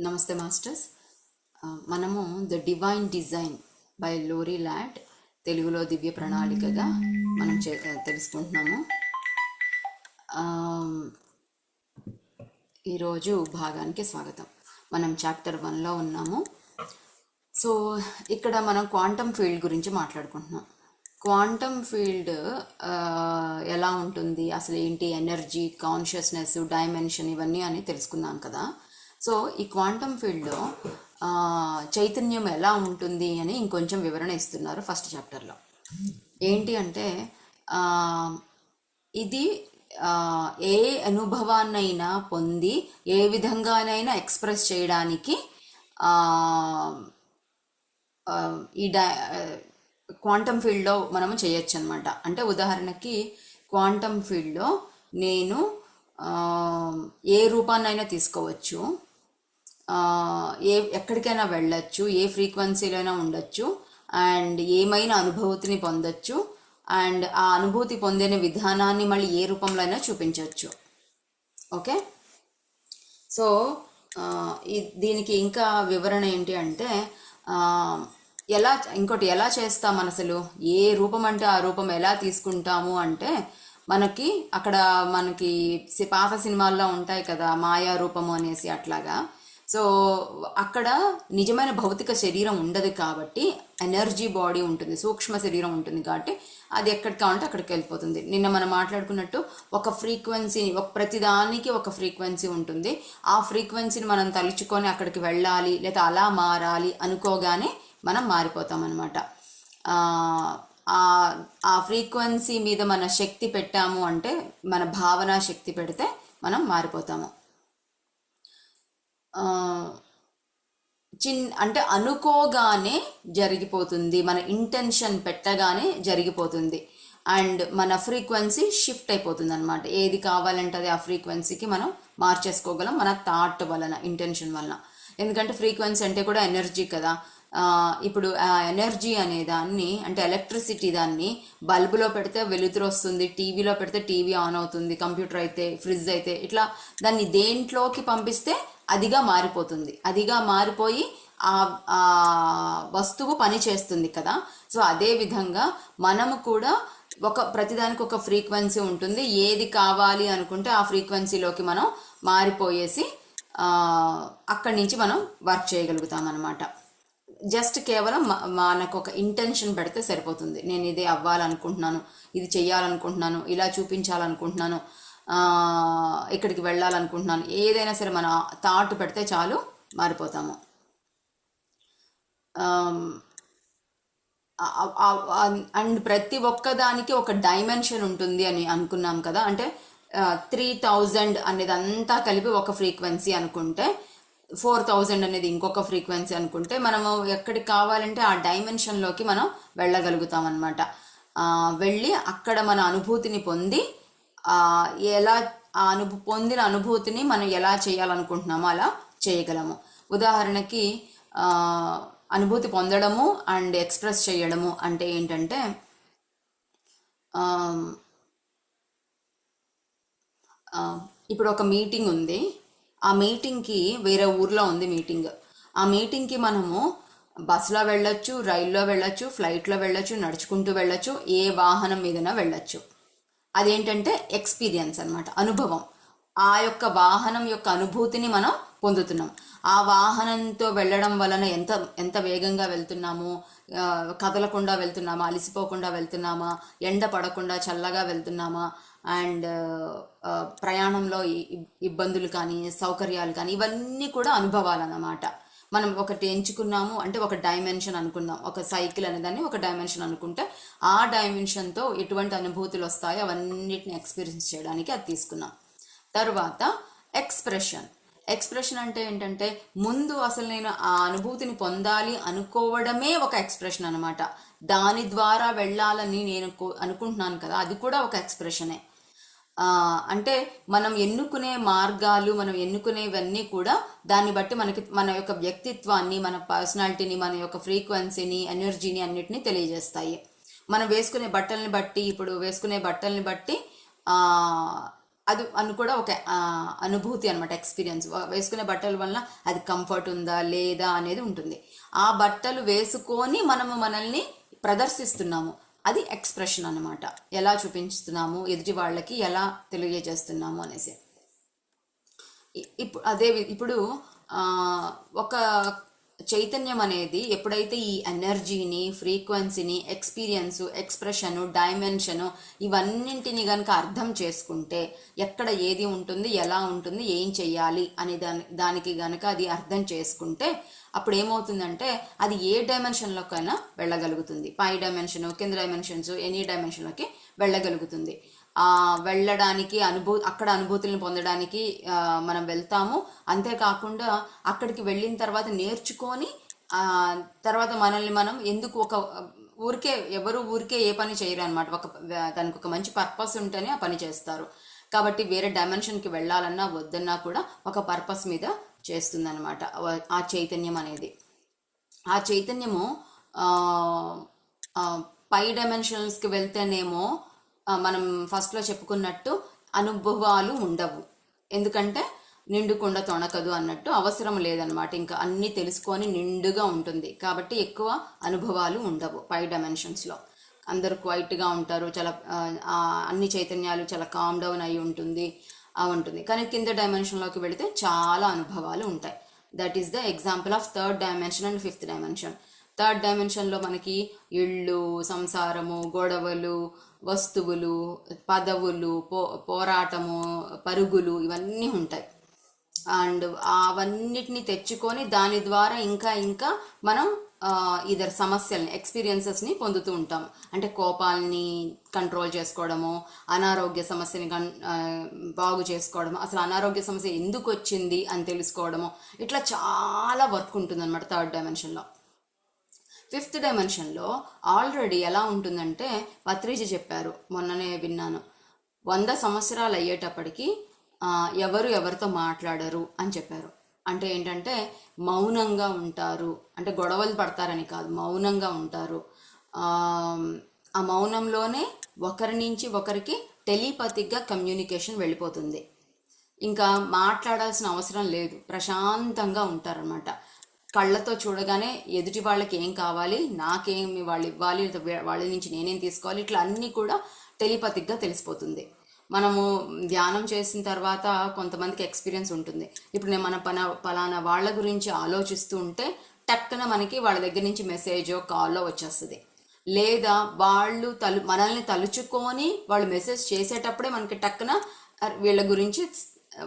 నమస్తే మాస్టర్స్. మనము the divine design by లోరీ ల్యాట్ తెలుగులో దివ్య ప్రణాళికగా మనం తెలుసుకుంటున్నాము. ఈరోజు భాగానికి స్వాగతం. మనం చాప్టర్ 1లో ఉన్నాము. సో ఇక్కడ మనం క్వాంటమ్ ఫీల్డ్ గురించి మాట్లాడుకుంటున్నాం. క్వాంటమ్ ఫీల్డ్ ఎలా ఉంటుంది, అసలు ఏంటి, ఎనర్జీ, కాన్షియస్నెస్, డైమెన్షన్ ఇవన్నీ అని తెలుసుకున్నాం కదా. సో ఈ క్వాంటమ్ ఫీల్డ్లో చైతన్యం ఎలా ఉంటుంది అని ఇంకొంచెం వివరణ ఇస్తున్నారు ఫస్ట్ చాప్టర్లో. ఏంటి అంటే ఇది ఏ అనుభవాన్నైనా పొంది ఏ విధంగానైనా ఎక్స్ప్రెస్ చేయడానికి ఈ క్వాంటమ్ ఫీల్డ్లో మనము చేయొచ్చు అనమాట. అంటే ఉదాహరణకి క్వాంటమ్ ఫీల్డ్లో నేను ఏ రూపాన్నైనా తీసుకోవచ్చు, ఎక్కడికైనా వెళ్ళచ్చు, ఏ ఫ్రీక్వెన్సీలోనైనా ఉండొచ్చు, అండ్ ఏమైనా అనుభూతిని పొందొచ్చు, అండ్ ఆ అనుభూతి పొందిన విధానాన్ని మళ్ళీ ఏ రూపంలో అయినా చూపించవచ్చు. ఓకే, సో దీనికి ఇంకా వివరణ ఏంటి అంటే ఇంకోటి ఎలా చేస్తాం అసలు, ఏ రూపం అంటే ఆ రూపం ఎలా తీసుకుంటాము అంటే మనకి పాత సినిమాల్లో ఉంటాయి కదా మాయా రూపము అనేసి, అట్లాగా. సో అక్కడ నిజమైన భౌతిక శరీరం ఉండదు కాబట్టి ఎనర్జీ బాడీ ఉంటుంది, సూక్ష్మ శరీరం ఉంటుంది కాబట్టి అది ఎక్కడికి కావాలంటే అక్కడికి వెళ్ళిపోతుంది. నిన్న మనం మాట్లాడుకున్నట్టు ఒక ఫ్రీక్వెన్సీని, ప్రతిదానికి ఒక ఫ్రీక్వెన్సీ ఉంటుంది. ఆ ఫ్రీక్వెన్సీని మనం తలుచుకొని అక్కడికి వెళ్ళాలి లేదా అలా మారాలి అనుకోగానే మనం మారిపోతాం అనమాట. ఆ ఫ్రీక్వెన్సీ మీద మన శక్తి పెట్టాము అంటే, మన భావన శక్తి పెడితే మనం మారిపోతాము. అంటే అనుకోగానే జరిగిపోతుంది, మన ఇంటెన్షన్ పెట్టగానే జరిగిపోతుంది, అండ్ మన ఫ్రీక్వెన్సీ షిఫ్ట్ అయిపోతుంది అనమాట. ఏది కావాలంటే అది ఆ ఫ్రీక్వెన్సీకి మనం మార్చేసుకోగలం మన థాట్ వలన, ఇంటెన్షన్ వలన. ఎందుకంటే ఫ్రీక్వెన్సీ అంటే కూడా ఎనర్జీ కదా. ఇప్పుడు ఆ ఎనర్జీ అనే దాన్ని, అంటే ఎలక్ట్రిసిటీ, దాన్ని బల్బులో పెడితే వెలుతురు వస్తుంది, టీవీలో పెడితే టీవీ ఆన్ అవుతుంది, కంప్యూటర్ అయితే, ఫ్రిడ్జ్ అయితే, ఇట్లా దాన్ని దేంట్లోకి పంపిస్తే అదిగా మారిపోతుంది. అదిగా మారిపోయి ఆ వస్తువు పని చేస్తుంది కదా. సో అదే విధంగా మనము కూడా ప్రతిదానికి ఒక ఫ్రీక్వెన్సీ ఉంటుంది. ఏది కావాలి అనుకుంటే ఆ ఫ్రీక్వెన్సీలోకి మనం మారిపోయేసి అక్కడి నుంచి మనం వర్క్ చేయగలుగుతాం అనమాట. జస్ట్ కేవలం మనకు ఒక ఇంటెన్షన్ పెడితే సరిపోతుంది. నేను ఇదే అవ్వాలనుకుంటున్నాను, ఇది చెయ్యాలనుకుంటున్నాను, ఇలా చూపించాలనుకుంటున్నాను, ఇక్కడికి వెళ్ళాలనుకుంటున్నాను, ఏదైనా సరే మన థాట్ పెడితే చాలు, మారిపోతాము. అండ్ ప్రతి ఒక్కదానికి ఒక డైమెన్షన్ ఉంటుంది అని అనుకున్నాం కదా. అంటే 3000 అనేది అంతా కలిపి ఒక ఫ్రీక్వెన్సీ అనుకుంటే, 4000 అనేది ఇంకొక ఫ్రీక్వెన్సీ అనుకుంటే, మనము ఎక్కడికి కావాలంటే ఆ డైమెన్షన్లోకి మనం వెళ్ళగలుగుతాం అనమాట. వెళ్ళి అక్కడ మన అనుభూతిని పొంది ఎలా పొందిన అనుభూతిని మనం ఎలా చేయాలనుకుంటున్నామో అలా చేయగలము. ఉదాహరణకి అనుభూతి పొందడము అండ్ ఎక్స్ప్రెస్ చేయడము అంటే ఏంటంటే, ఇప్పుడు ఒక మీటింగ్ ఉంది, ఆ మీటింగ్కి వేరే ఊర్లో ఉంది మీటింగ్. ఆ మీటింగ్కి మనము బస్సులో వెళ్ళొచ్చు, రైల్లో వెళ్ళొచ్చు, ఫ్లైట్లో వెళ్ళొచ్చు, నడుచుకుంటూ వెళ్ళొచ్చు, ఏ వాహనం మీదైనా వెళ్ళొచ్చు. అదేంటంటే ఎక్స్పీరియన్స్ అనమాట, అనుభవం. ఆ యొక్క వాహనం యొక్క అనుభూతిని మనం పొందుతున్నాం. ఆ వాహనంతో వెళ్ళడం వలన ఎంత వేగంగా వెళ్తున్నాము, కదలకుండా వెళ్తున్నామా, అలసిపోకుండా వెళ్తున్నామా, ఎండ పడకుండా చల్లగా వెళ్తున్నామా, అండ్ ప్రయాణంలో ఇబ్బందులు కానీ సౌకర్యాలు కానీ ఇవన్నీ కూడా అనుభవాలన్నమాట. మనం ఒకటి ఎంచుకున్నాము అంటే ఒక డైమెన్షన్ అనుకున్నాం, ఒక సైకిల్ అనేదాన్ని ఒక డైమెన్షన్ అనుకుంటే ఆ డైమెన్షన్తో ఎటువంటి అనుభూతులు వస్తాయో అవన్నిటిని ఎక్స్పీరియన్స్ చేయడానికి అది తీసుకున్నాం. తర్వాత ఎక్స్ప్రెషన్ అంటే ఏంటంటే, ముందు అసలు నేను ఆ అనుభూతిని పొందాలి అనుకోవడమే ఒక ఎక్స్ప్రెషన్ అనమాట. దాని ద్వారా వెళ్ళాలని నేను అనుకుంటున్నాను కదా, అది కూడా ఒక ఎక్స్ప్రెషనే. అంటే మనం ఎన్నుకునే మార్గాలు, మనం ఎన్నుకునేవన్నీ కూడా దాన్ని బట్టి మన యొక్క వ్యక్తిత్వాన్ని, మన పర్సనాలిటీని, మన యొక్క ఫ్రీక్వెన్సీని, ఎనర్జీని అన్నిటినీ తెలియజేస్తాయి. మనం వేసుకునే బట్టల్ని బట్టి అది అని కూడా ఒక అనుభూతి అనమాట, ఎక్స్పీరియన్స్. వేసుకునే బట్టల వల్ల అది కంఫర్ట్ ఉందా లేదా అనేది ఉంటుంది. ఆ బట్టలు వేసుకొని మనము మనల్ని ప్రదర్శిస్తున్నాము, అది ఎక్స్ప్రెషన్ అనమాట. ఎలా చూపించుతున్నాము, ఎదుటి వాళ్ళకి ఎలా తెలియజేస్తున్నాము అనేసి. ఇప్పుడు ఒక చైతన్యం అనేది ఎప్పుడైతే ఈ ఎనర్జీని, ఫ్రీక్వెన్సీని, ఎక్స్పీరియన్స్, ఎక్స్ప్రెషను, డైమెన్షను ఇవన్నింటిని కనుక అర్థం చేసుకుంటే, ఎక్కడ ఏది ఉంటుంది, ఎలా ఉంటుంది, ఏం చెయ్యాలి అనే దానికి గనక అది అర్థం చేసుకుంటే అప్పుడు ఏమవుతుందంటే అది ఏ డైమెన్షన్లోకైనా వెళ్ళగలుగుతుంది. పై డైమెన్షన్, కింద డైమెన్షన్స్, ఎనీ డైమెన్షన్లోకి వెళ్ళగలుగుతుంది. వెళ్ళడానికి అక్కడ అనుభూతులను పొందడానికి మనం వెళ్తాము. అంతేకాకుండా అక్కడికి వెళ్ళిన తర్వాత నేర్చుకొని తర్వాత మనల్ని మనం ఎందుకు ఎవరు ఊరికే ఏ పని చేయరు అనమాట. దానికి ఒక మంచి పర్పస్ ఉంటేనే ఆ పని చేస్తారు. కాబట్టి వేరే డైమెన్షన్కి వెళ్ళాలన్నా వద్దన్నా కూడా ఒక పర్పస్ మీద చేస్తుంది అనమాట ఆ చైతన్యం అనేది. ఆ చైతన్యము పై డైమెన్షన్స్కి వెళ్తేనేమో మనం ఫస్ట్లో చెప్పుకున్నట్టు అనుభవాలు ఉండవు. ఎందుకంటే నిండుకుండా తొణకదు అన్నట్టు, అవసరం లేదనమాట. ఇంకా అన్నీ తెలుసుకొని నిండుగా ఉంటుంది కాబట్టి ఎక్కువ అనుభవాలు ఉండవు పై డైమెన్షన్స్లో. అందరూ క్వైట్గా ఉంటారు, చాలా అన్ని చైతన్యాలు చాలా కామ్ డౌన్ అయి ఉంటుంది. కానీ కింద డైమెన్షన్లోకి వెళితే చాలా అనుభవాలు ఉంటాయి. That is the example of third dimension and fifth dimension. Third డైమెన్షన్లో మనకి ఇళ్ళు, సంసారము, గొడవలు, వస్తువులు, పదవులు, పోరాటము, పరుగులు ఇవన్నీ ఉంటాయి. అండ్ అవన్నిటిని తెచ్చుకొని దాని ద్వారా ఇంకా ఇంకా మనం ఇద్దరు సమస్యల్ని, ఎక్స్పీరియన్సెస్ని పొందుతూ ఉంటాం. అంటే కోపాలని కంట్రోల్ చేసుకోవడము, అనారోగ్య సమస్యని బాగు చేసుకోవడము, అసలు అనారోగ్య సమస్య ఎందుకు వచ్చింది అని తెలుసుకోవడము, ఇట్లా చాలా వర్క్ ఉంటుంది అనమాట థర్డ్ డైమెన్షన్లో. ఫిఫ్త్ డైమెన్షన్లో ఆల్రెడీ ఎలా ఉంటుందంటే పత్రిజీ చెప్పారు, మొన్ననే విన్నాను, 100 సంవత్సరాలు అయ్యేటప్పటికి ఎవరితో మాట్లాడరు అని చెప్పారు. అంటే ఏంటంటే మౌనంగా ఉంటారు. అంటే గొడవలు పడతారని కాదు, మౌనంగా ఉంటారు. ఆ మౌనంలోనే ఒకరి నుంచి ఒకరికి టెలిపతిక్గా కమ్యూనికేషన్ వెళ్ళిపోతుంది. ఇంకా మాట్లాడాల్సిన అవసరం లేదు, ప్రశాంతంగా ఉంటారనమాట. కళ్ళతో చూడగానే ఎదుటి వాళ్ళకి ఏం కావాలి, నాకేమి వాళ్ళు ఇవ్వాలి, వాళ్ళ నుంచి నేనేం తీసుకోవాలి, ఇట్లా అన్నీ కూడా టెలిపతిక్గా తెలిసిపోతుంది. మనము ధ్యానం చేసిన తర్వాత కొంతమందికి ఎక్స్పీరియన్స్ ఉంటుంది. ఇప్పుడు నేను పలానా వాళ్ళ గురించి ఆలోచిస్తూ ఉంటే టక్కున మనకి వాళ్ళ దగ్గర నుంచి మెసేజో కాల్లో వచ్చేస్తుంది. లేదా వాళ్ళు మనల్ని తలుచుకొని వాళ్ళు మెసేజ్ చేసేటప్పుడే మనకి టక్కున వీళ్ళ గురించి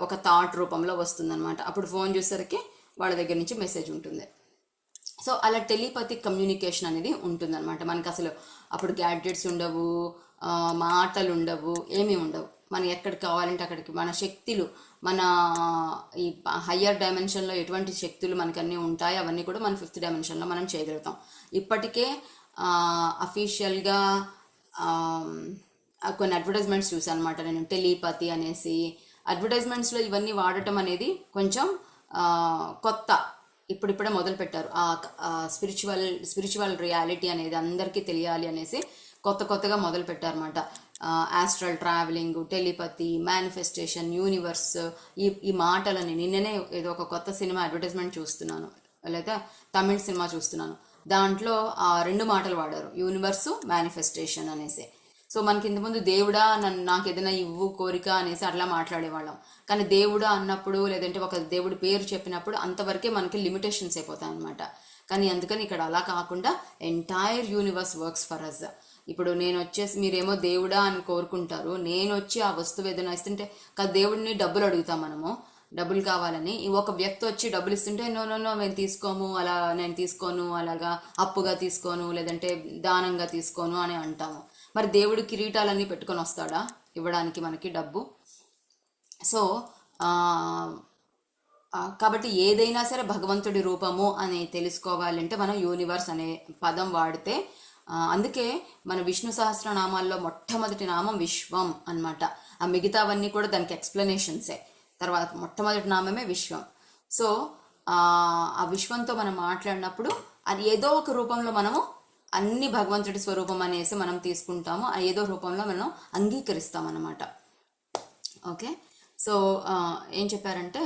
ఒక థాట్ రూపంలో వస్తుందన్నమాట. అప్పుడు ఫోన్ చూసేసరికి వాళ్ళ దగ్గర నుంచి మెసేజ్ ఉంటుంది. సో అలా టెలిపతిక్ కమ్యూనికేషన్ అనేది ఉంటుందన్నమాట. మనకి అసలు అప్పుడు గ్యాడ్జెట్స్ ఉండవు, మాటలు ఉండవు, ఏమీ ఉండవు. మనం ఎక్కడికి కావాలంటే అక్కడికి మన శక్తులు, మన ఈ హయ్యర్ డైమెన్షన్లో ఎటువంటి శక్తులు మనకి అన్నీ ఉంటాయి, అవన్నీ కూడా మన ఫిఫ్త్ డైమెన్షన్లో మనం చేయగలుగుతాం. ఇప్పటికే అఫీషియల్గా కొన్ని అడ్వర్టైజ్మెంట్స్ చూసాను అనమాట నేను, టెలిపతి అనేసి. అడ్వర్టైజ్మెంట్స్లో ఇవన్నీ వాడటం అనేది కొంచెం కొత్త, ఇప్పుడిప్పుడే మొదలు పెట్టారు. స్పిరిచువల్ రియాలిటీ అనేది అందరికీ తెలియాలి అనేసి కొత్తగా మొదలు పెట్టారు అనమాట. Astral travelling, telepathy, manifestation, universe, ఈ మాటలని నిన్ననే ఏదో ఒక కొత్త సినిమా అడ్వర్టైజ్మెంట్ చూస్తున్నాను, లేదా తమిళ్ సినిమా చూస్తున్నాను. దాంట్లో 2 మాటలు వాడారు, యూనివర్సు, మేనిఫెస్టేషన్ అనేసి. సో మనకి ఇంతకుముందు దేవుడా నాకు ఏదైనా ఇవ్వు కోరిక అనేసి అట్లా మాట్లాడేవాళ్ళం. కానీ దేవుడా అన్నప్పుడు, లేదంటే ఒక దేవుడి పేరు చెప్పినప్పుడు అంతవరకే మనకి లిమిటేషన్స్ అయిపోతాయి అనమాట. కానీ అందుకని ఇక్కడ అలా కాకుండా entire universe works for us. ఇప్పుడు నేను వచ్చేసి, మీరేమో దేవుడా అని కోరుకుంటారు, నేను వచ్చి ఆ వస్తువు ఏదైనా ఇస్తుంటే, దేవుడిని డబ్బులు అడుగుతాం మనము, డబ్బులు కావాలని. ఒక వ్యక్తి వచ్చి డబ్బులు ఇస్తుంటే నో మేము తీసుకోము, అలా నేను తీసుకోను, అలాగా అప్పుగా తీసుకోను, లేదంటే దానంగా తీసుకోను అని అంటాము. మరి దేవుడు కిరీటాలన్నీ పెట్టుకొని వస్తాడా ఇవ్వడానికి మనకి డబ్బు? సో కాబట్టి ఏదైనా సరే భగవంతుడి రూపము అని తెలుసుకోవాలంటే మనం యూనివర్స్ అనే పదం వాడితే, అందుకే మన విష్ణు సహస్రనామాల్లో మొట్టమొదటి నామం విశ్వం అన్నమాట. ఆ మిగతావన్నీ కూడా దానికి ఎక్స్ప్లెనేషన్సే. తర్వాత మొట్టమొదటి నామమే విశ్వం. సో ఆ విశ్వంతో మనం మాట్లాడినప్పుడు అది ఏదో ఒక రూపంలో మనము అన్ని భగవంతుడి స్వరూపం అనేసి మనం తీసుకుంటాము, ఏదో రూపంలో మనం అంగీకరిస్తాం అన్నమాట. ఓకే. సో ఏం చెప్పారంటే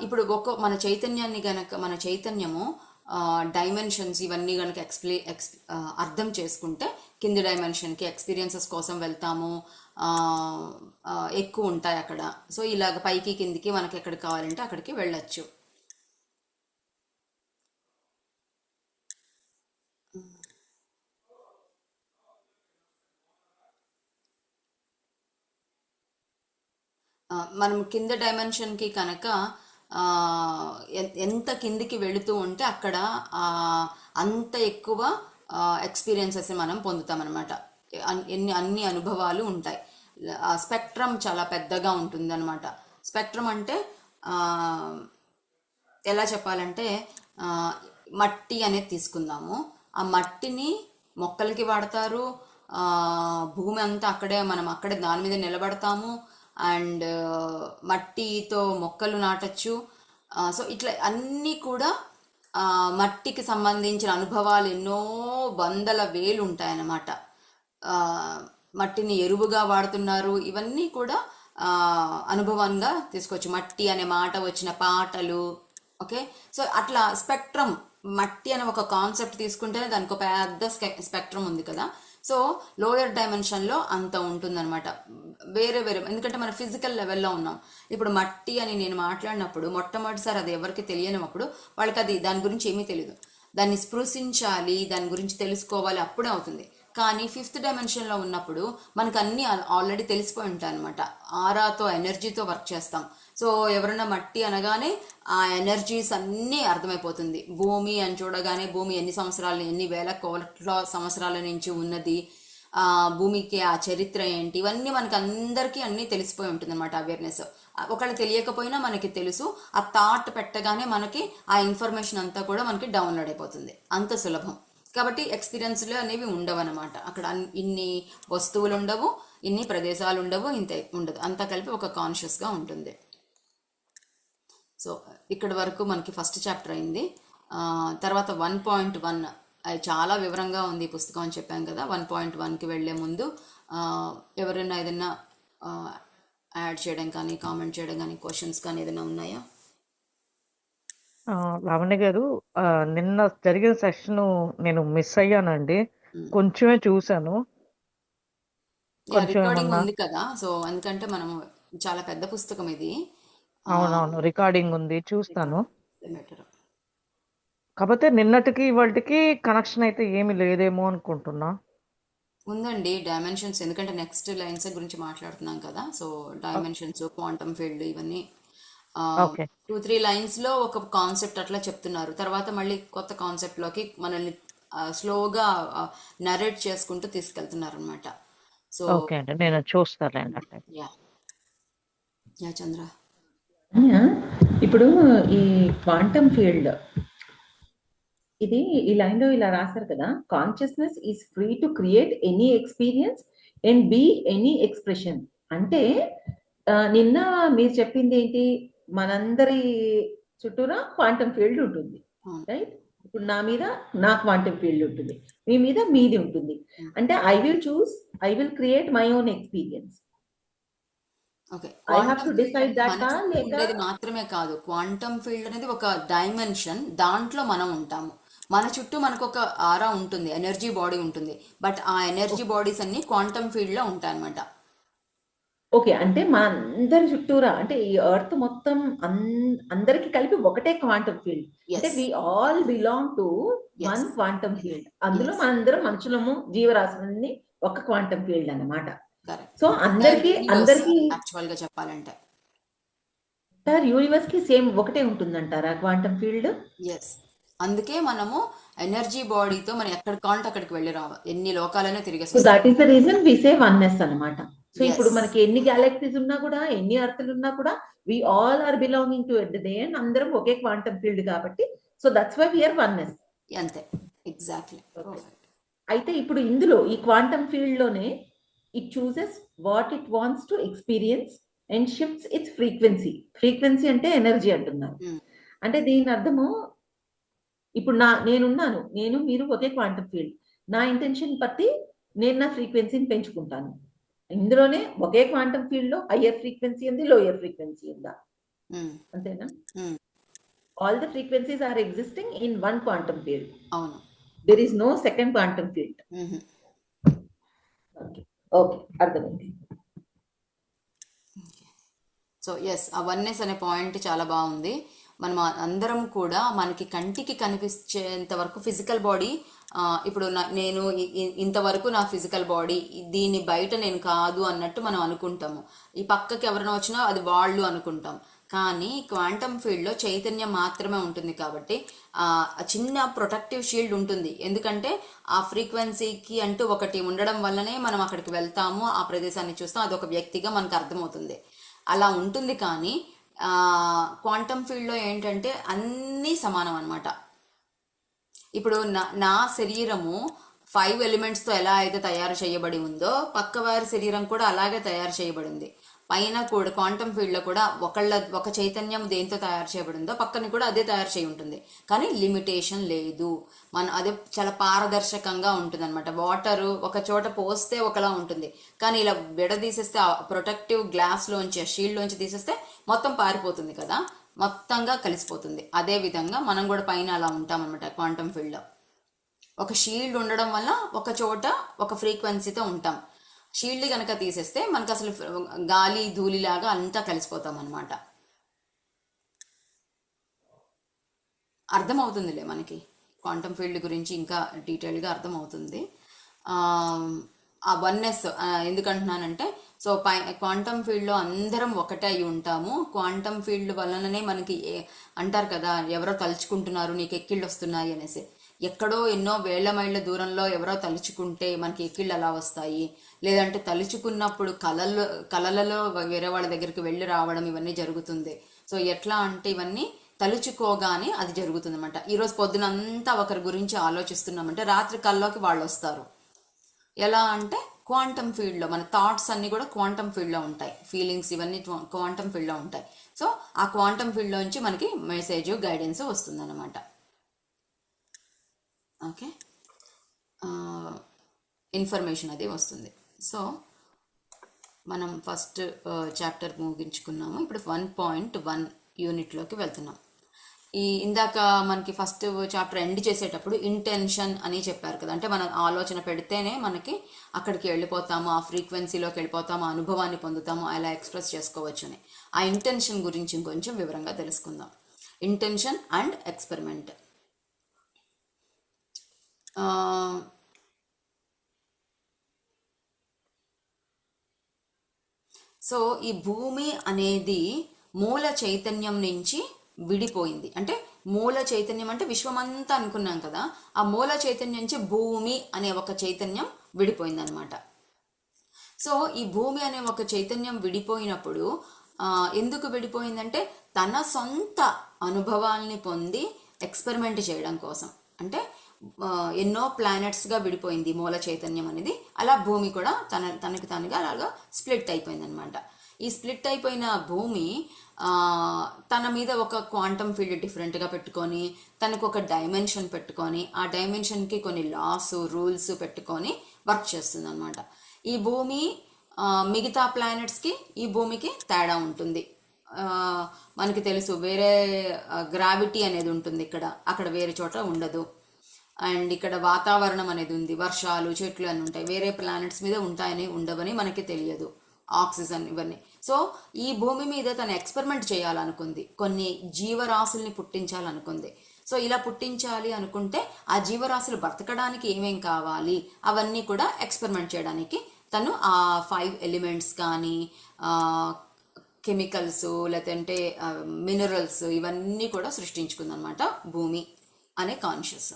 ఇప్పుడు మన చైతన్యాన్ని గనక మన చైతన్యము డైమెన్షన్స్ ఇవన్నీ గనక అర్థం చేసుకుంటే కింది డైమెన్షన్కి ఎక్స్పీరియన్సెస్ కోసం వెళ్తాము. ఆ, ఎక్కువ ఉంటాయి అక్కడ. సో ఇలాగ పైకి కిందికి మనకి ఎక్కడికి కావాలంటే అక్కడికి వెళ్ళొచ్చు. మనం కింద డైమెన్షన్కి కనుక ఆ, ఎంత కిందికి వెళుతూ ఉంటే అక్కడ ఆ, అంత ఎక్కువ ఎక్స్పీరియన్సెస్ మనం పొందుతామన్నమాట. అన్ని అనుభవాలు ఉంటాయి. ఆ స్పెక్ట్రమ్ చాలా పెద్దగా ఉంటుంది అనమాట. స్పెక్ట్రమ్ అంటే ఆ, ఎలా చెప్పాలంటే ఆ, మట్టి అనేది తీసుకుందాము. ఆ మట్టిని మొక్కలకి వాడతారు. ఆ, భూమి అంతా మనం అక్కడే దాని మీద నిలబడతాము. అండ్ మట్టితో మొక్కలు నాటచ్చు. సో ఇట్లా అన్నీ కూడా ఆ, మట్టికి సంబంధించిన అనుభవాలు ఎన్నో వందల వేలు ఉంటాయన్నమాట. ఆ, మట్టిని ఎరువుగా వాడుతున్నారు. ఇవన్నీ కూడా ఆ, అనుభవంగా తీసుకోవచ్చు. మట్టి అనే మాట వచ్చిన పాటలు. ఓకే. సో అట్లా స్పెక్ట్రమ్, మట్టి అనే ఒక కాన్సెప్ట్ తీసుకుంటేనే దానికి ఒక పెద్ద స్పెక్ట్రమ్ ఉంది కదా. సో లోయర్ డైమెన్షన్లో అంత ఉంటుందన్నమాట. వేరే వేరే, ఎందుకంటే మన ఫిజికల్ లెవెల్లో ఉన్నాం. ఇప్పుడు మట్టి అని నేను మాట్లాడినప్పుడు మొట్టమొదటిసారి అది ఎవరికి తెలియనప్పుడు వాళ్ళకి అది దాని గురించి ఏమీ తెలియదు. దాన్ని స్పృశించాలి, దాని గురించి తెలుసుకోవాలి, అప్పుడే అవుతుంది. కానీ ఫిఫ్త్ డైమెన్షన్లో ఉన్నప్పుడు మనకు అన్నీ ఆల్రెడీ తెలిసిపోయి ఉంటాయి అనమాట. ఆరాతో, ఎనర్జీతో వర్క్ చేస్తాం. సో ఎవరైనా మట్టి అనగానే ఆ ఎనర్జీస్ అన్నీ అర్థమైపోతుంది. భూమి అని చూడగానే భూమి ఎన్ని సంవత్సరాలు, ఎన్ని వేల కోట్ల సంవత్సరాల నుంచి ఉన్నది, ఆ భూమికి ఆ చరిత్ర ఏంటి, ఇవన్నీ మనకి అందరికీ అన్నీ తెలిసిపోయి ఉంటుంది అనమాట. అవేర్నెస్ ఒకళ్ళు తెలియకపోయినా మనకి తెలుసు. ఆ థాట్ పెట్టగానే మనకి ఆ ఇన్ఫర్మేషన్ అంతా కూడా మనకి డౌన్లోడ్ అయిపోతుంది. అంత సులభం. కాబట్టి ఎక్స్పీరియన్స్లు అనేవి ఉండవు అనమాట. అక్కడ ఇన్ని వస్తువులు ఉండవు, ఇన్ని ప్రదేశాలు ఉండవు, ఇంత ఉండదు. అంతా కలిపి ఒక కాన్షియస్గా ఉంటుంది. సో ఇక్కడ వరకు మనకి ఫస్ట్ చాప్టర్ అయింది. తర్వాత 1.1 అది చాలా వివరంగా ఉంది ఈ పుస్తకం అని చెప్పాం కదా. 1.1కి వెళ్ళే ముందు ఎవరైనా ఏదైనా యాడ్ చేయడం కానీ, కామెంట్ చేయడం కానీ, క్వశ్చన్స్ కానీ ఏదైనా ఉన్నాయా? లావణ్య గారు, నిన్న జరిగిన సెషన్ నేను మిస్ అయ్యానండి. కొంచెమే చూశాను. కొంచెం రికార్డింగ్ ఏమన్నా ఉంది కదా. సో ఎందుకంటే మనము చాలా పెద్ద పుస్తకం ఇది. అవునవును, రికార్డింగ్ ఉంది, చూస్తాను. బెటర్. కాకపోతే నిన్నటికి ఇవాళకి కనెక్షన్ అయితే ఏమి లేదేమో అనుకుంటున్నా. ఉందండి డైమెన్షన్స్, ఎందుకంటే నెక్స్ట్ లైన్స్ గురించి మాట్లాడుతున్నాం కదా. సో డైమెన్షన్స్, క్వాంటమ్ ఫీల్డ్, ఇవన్నీ ఓకే 2-3 లైన్స్లో ఒక కాన్సెప్ట్ అట్లా చెప్తున్నారు. తర్వాత మళ్ళీ కొత్త కాన్సెప్ట్లోకి మనల్ని స్లోగా నరేట్ చేసుకుంటూ తీసుకెళ్తున్నారు అనమాట. సో ఓకే అండి, నేను చూస్తానండి అంటే. యా యా చంద్ర. ఇప్పుడు ఈ క్వాంటమ్ ఫీల్డ్ ఇది ఈ లైన్ లో ఇలా రాశారు కదా, consciousness is free to create any experience and be any expression. అంటే నిన్న మీరు చెప్పింది ఏంటి, మనందరి చుట్టూరా క్వాంటమ్ ఫీల్డ్ ఉంటుంది, రైట్? ఇప్పుడు నా మీద నా క్వాంటమ్ ఫీల్డ్ ఉంటుంది, మీ మీద మీది ఉంటుంది. అంటే I will create my own experience. Okay. I have to decide that. ఉండేది మాత్రమే కాదు, క్వాంటమ్ ఫీల్డ్ అనేది ఒక డైమెన్షన్. దాంట్లో మనం ఉంటాము. మన చుట్టూ మనకు ఒక ఆరా ఉంటుంది, ఎనర్జీ బాడీ ఉంటుంది. బట్ ఆ ఎనర్జీ బాడీస్ అన్ని క్వాంటమ్ ఫీల్డ్ లో ఉంటాయి అనమాట. ఓకే, అంటే మా అందరి చుట్టూరా, అంటే ఈ ఎర్త్ మొత్తం అందరికి కలిపి ఒకటే క్వాంటమ్ ఫీల్డ్. అంటే we all belong to one quantum field. అందులో మనందరం మనుషులము, జీవరాశులన్నీ ఒక క్వాంటమ్ ఫీల్డ్ అన్నమాట. సో అందరికి యాక్చువల్ గా చెప్పాలంటే యూనివర్స్ కి సేమ్ ఒకటే ఉంటుందంటారా క్వాంటమ్ ఫీల్డ్? ఎస్. అందుకే మనము ఎనర్జీ బాడీతో మనం ఎక్కడికి కావాలంటే అక్కడికి వెళ్ళి రావాలి, ఎన్ని లోకాలైనా తిరిగేసి. That is the reason we say oneness అన్నమాట. సో ఇప్పుడు మనకి ఎన్ని గ్యాలక్సీస్ ఉన్నా కూడా, ఎన్ని అర్త్లు ఉన్నా కూడా, we all are belonging to at the end, అందరం ఒకే క్వాంటమ్ ఫీల్డ్ కాబట్టి. So that's why we are oneness. అంతే, ఎగ్జాక్ట్లీ. అయితే ఇప్పుడు ఇందులో ఈ క్వాంటమ్ ఫీల్డ్ లోనే it chooses what it wants to experience and shifts its frequency. Frequency అంటే ఎనర్జీ అంటున్నారు. అంటే దీని అర్థము, ఇప్పుడు నేనున్నాను, మీరు ఒకే క్వాంటమ్ ఫీల్డ్. నా ఇంటెన్షన్ బట్టి నేను నా ఫ్రీక్వెన్సీని పెంచుకుంటాను. ఇందులోనే ఒకే క్వాంటమ్ ఫీల్డ్ లో హయ్యర్ ఫ్రీక్వెన్సీ ఉంది, లోయర్ ఫ్రీక్వెన్సీ ఉందా? ఉమ్, అంతేనా? Um, all the frequencies are existing in one quantum field. అవును. There is no second quantum field. ఉహు. ఓకే, ఓకే, అర్థమైంది. సో ఎస్, ఆ వన్నెస్ అనే పాయింట్ చాలా బాగుంది. మనం అందరం కూడా మనకి కంటికి కనిపించేంత వరకు ఫిజికల్ బాడీ, ఇప్పుడు నేను ఇంతవరకు నా ఫిజికల్ బాడీ, దీని బయట నేను కాదు అన్నట్టు మనం అనుకుంటాము. ఈ పక్కకి ఎవరైనా వచ్చినా అది వాళ్ళు అనుకుంటాం. కానీ క్వాంటమ్ ఫీల్డ్లో చైతన్యం మాత్రమే ఉంటుంది కాబట్టి ఆ చిన్న ప్రొటెక్టివ్ షీల్డ్ ఉంటుంది. ఎందుకంటే ఆ ఫ్రీక్వెన్సీకి అంటూ ఒకటి ఉండడం వల్లనే మనం అక్కడికి వెళ్తాము, ఆ ప్రదేశాన్ని చూస్తాం, అదొక వ్యక్తిగా మనకు అర్థమవుతుంది. అలా ఉంటుంది. కానీ క్వాంటమ్ ఫీల్డ్లో ఏంటంటే అన్నీ సమానం అనమాట. ఇప్పుడు నా శరీరము 5 ఎలిమెంట్స్తో ఎలా అయితే తయారు చేయబడి ఉందో పక్క వారి శరీరం కూడా అలాగే తయారు చేయబడింది. పైన కూడా క్వాంటమ్ ఫీల్డ్లో కూడా ఒక చైతన్యం దేంతో తయారు చేయబడిందో పక్కన కూడా అదే తయారు చేయి ఉంటుంది. కానీ లిమిటేషన్ లేదు. అదే చాలా పారదర్శకంగా ఉంటుంది అనమాట. వాటర్ ఒక చోట పోస్తే ఒకలా ఉంటుంది, కానీ ఇలా విడదీసేస్తే ఆ ప్రొటెక్టివ్ గ్లాస్లోంచి, షీల్డ్లోంచి తీసేస్తే మొత్తం పారిపోతుంది కదా, మొత్తంగా కలిసిపోతుంది. అదే విధంగా మనం కూడా పైన అలా ఉంటాం అనమాట. క్వాంటమ్ ఫీల్డ్లో ఒక షీల్డ్ ఉండడం వల్ల ఒక చోట ఒక ఫ్రీక్వెన్సీతో ఉంటాం. షీల్డ్ కనుక తీసేస్తే మనకు అసలు గాలి ధూళిలాగా అంతా కలిసిపోతాం అనమాట. అర్థమవుతుందిలే మనకి క్వాంటమ్ ఫీల్డ్ గురించి ఇంకా డీటెయిల్గా అర్థమవుతుంది. ఆ వన్నెస్ ఎందుకంటున్నానంటే, సో క్వాంటమ్ ఫీల్డ్లో అందరం ఒకటే అయి ఉంటాము. క్వాంటమ్ ఫీల్డ్ వలననే మనకి అంటారు కదా, ఎవరో తలుచుకుంటున్నారు నీకు ఎక్కిళ్ళు వస్తున్నాయి అనేసి. ఎక్కడో ఎన్నో వేళ్ల మైళ్ళ దూరంలో ఎవరో తలుచుకుంటే మనకి ఎక్కిళ్ళు అలా వస్తాయి. లేదంటే తలుచుకున్నప్పుడు కలలలో వేరే వాళ్ళ దగ్గరికి వెళ్ళి రావడం ఇవన్నీ జరుగుతుంది. సో ఎట్లా అంటే ఇవన్నీ తలుచుకోగానే అది జరుగుతుంది అనమాట. ఈరోజు పొద్దునంతా ఒకరి గురించి ఆలోచిస్తున్నామంటే రాత్రి కల్లోకి వాళ్ళు వస్తారు. ఎలా అంటే క్వాంటమ్ ఫీల్డ్లో మన థాట్స్ అన్నీ కూడా క్వాంటమ్ ఫీల్డ్లో ఉంటాయి, ఫీలింగ్స్ ఇవన్నీ క్వాంటమ్ ఫీల్డ్లో ఉంటాయి. సో ఆ క్వాంటమ్ ఫీల్డ్లో నుంచి మనకి మెసేజ్, గైడెన్స్ వస్తుంది అనమాట. ఓకే, ఇన్ఫర్మేషన్ అది వస్తుంది. సో మనం ఫస్ట్ చాప్టర్ ముగించుకున్నాము. ఇప్పుడు 1.1 యూనిట్లోకి వెళ్తున్నాం. ఇందాక మనకి ఫస్ట్ చాప్టర్ ఎండ్ చేసేటప్పుడు ఇంటెన్షన్ అని చెప్పారు కదా, అంటే మనం ఆలోచన పెడితేనే మనకి అక్కడికి వెళ్ళిపోతాము, ఆ ఫ్రీక్వెన్సీలోకి వెళ్ళిపోతాము, ఆ అనుభవాన్ని పొందుతాము, అలా ఎక్స్ప్రెస్ చేసుకోవచ్చు అని. ఆ ఇంటెన్షన్ గురించి ఇంకొంచెం వివరంగా తెలుసుకుందాం. Intention and experiment. సో ఈ భూమి అనేది మూల చైతన్యం నుంచి విడిపోయింది. అంటే మూల చైతన్యం అంటే విశ్వమంతా అనుకున్నాం కదా, ఆ మూల చైతన్యం నుంచి భూమి అనే ఒక చైతన్యం విడిపోయింది అనమాట. సో ఈ భూమి అనే ఒక చైతన్యం విడిపోయినప్పుడు ఎందుకు విడిపోయిందంటే తన సొంత అనుభవాల్ని పొంది ఎక్స్పెరిమెంట్ చేయడం కోసం. అంటే ఎన్నో ప్లానెట్స్గా విడిపోయింది మూల చైతన్యం అనేది. అలా భూమి కూడా తనకి తానుగా అలాగా స్ప్లిట్ అయిపోయింది అనమాట. ఈ స్ప్లిట్ అయిపోయిన భూమి తన మీద ఒక క్వాంటమ్ ఫీల్డ్ డిఫరెంట్గా పెట్టుకొని, తనకు ఒక డైమెన్షన్ పెట్టుకొని, ఆ డైమెన్షన్కి కొన్ని లాస్, రూల్స్ పెట్టుకొని వర్క్ చేస్తుంది అనమాట. ఈ భూమి మిగతా ప్లానెట్స్కి ఈ భూమికి తేడా ఉంటుంది. మనకి తెలుసు, వేరే గ్రావిటీ అనేది ఉంటుంది ఇక్కడ, అక్కడ వేరే చోట ఉండదు. అండ్ ఇక్కడ వాతావరణం అనేది ఉంది, వర్షాలు, చెట్లు అని ఉంటాయి. వేరే ప్లానెట్స్ మీద ఉంటాయని ఉండవని మనకి తెలియదు, ఆక్సిజన్ ఇవన్నీ. సో ఈ భూమి మీద తను ఎక్స్పెరిమెంట్ చేయాలనుకుంది, కొన్ని జీవరాశుల్ని పుట్టించాలనుకుంది. సో ఇలా పుట్టించాలి అనుకుంటే ఆ జీవరాశులు బ్రతకడానికి ఏమేం కావాలి అవన్నీ కూడా ఎక్స్పెరిమెంట్ చేయడానికి తను ఆ 5 ఎలిమెంట్స్ కానీ కెమికల్స్ లేదంటే మినరల్స్ ఇవన్నీ కూడా సృష్టించుకుందనమాట భూమి అనే కాన్షియస్.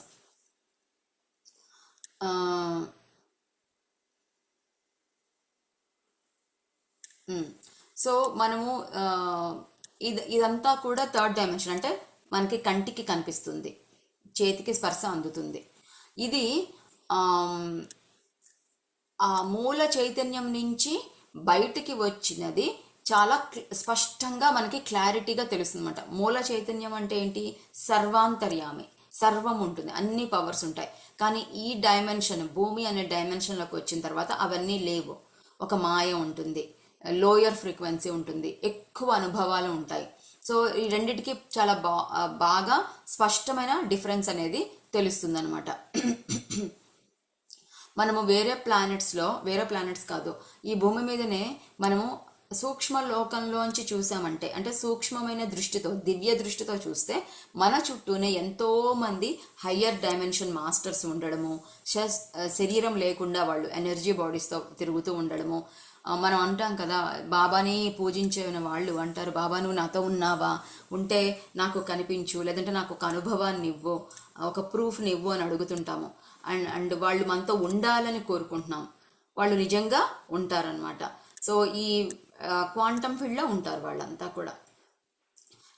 సో మనము ఇదంతా కూడా థర్డ్ డైమెన్షన్, అంటే మనకి కంటికి కనిపిస్తుంది, చేతికి స్పర్శ అందుతుంది. ఇది ఆ మూల చైతన్యం నుంచి బయటికి వచ్చినది చాలా స్పష్టంగా మనకి క్లారిటీగా తెలుస్తుంది అనమాట. మూల చైతన్యం అంటే ఏంటి? సర్వాంతర్యామి, సర్వం ఉంటుంది, అన్ని పవర్స్ ఉంటాయి. కానీ ఈ డైమెన్షన్, భూమి అనే డైమెన్షన్లోకి వచ్చిన తర్వాత అవన్నీ లేవు. ఒక మాయ ఉంటుంది, లోయర్ ఫ్రీక్వెన్సీ ఉంటుంది, ఎక్కువ అనుభవాలు ఉంటాయి. సో ఈ రెండిటికి చాలా బాగా స్పష్టమైన డిఫరెన్స్ అనేది తెలుస్తుంది అనమాట. మనము వేరే ప్లానెట్స్ కాదు, ఈ భూమి మీదనే మనము సూక్ష్మ లోకంలోంచి చూసామంటే, అంటే సూక్ష్మమైన దృష్టితో, దివ్య దృష్టితో చూస్తే మన చుట్టూనే ఎంతో మంది హయ్యర్ డైమెన్షన్ మాస్టర్స్ ఉండడము, శరీరం లేకుండా వాళ్ళు ఎనర్జీ బాడీస్తో తిరుగుతూ ఉండడము. మనం అంటాం కదా, బాబాని పూజించిన వాళ్ళు అంటారు, బాబా నువ్వు నాతో ఉన్నావా, ఉంటే నాకు కనిపించు, లేదంటే నాకు ఒక అనుభవాన్ని ఇవ్వు, ఒక ప్రూఫ్ని ఇవ్వు అని అడుగుతుంటాము. అండ్ వాళ్ళు మనతో ఉండాలని కోరుకుంటున్నాం, వాళ్ళు నిజంగా ఉంటారనమాట. సో ఈ క్వాంటమ్ ఫీల్డ్లో ఉంటారు వాళ్ళంతా కూడా.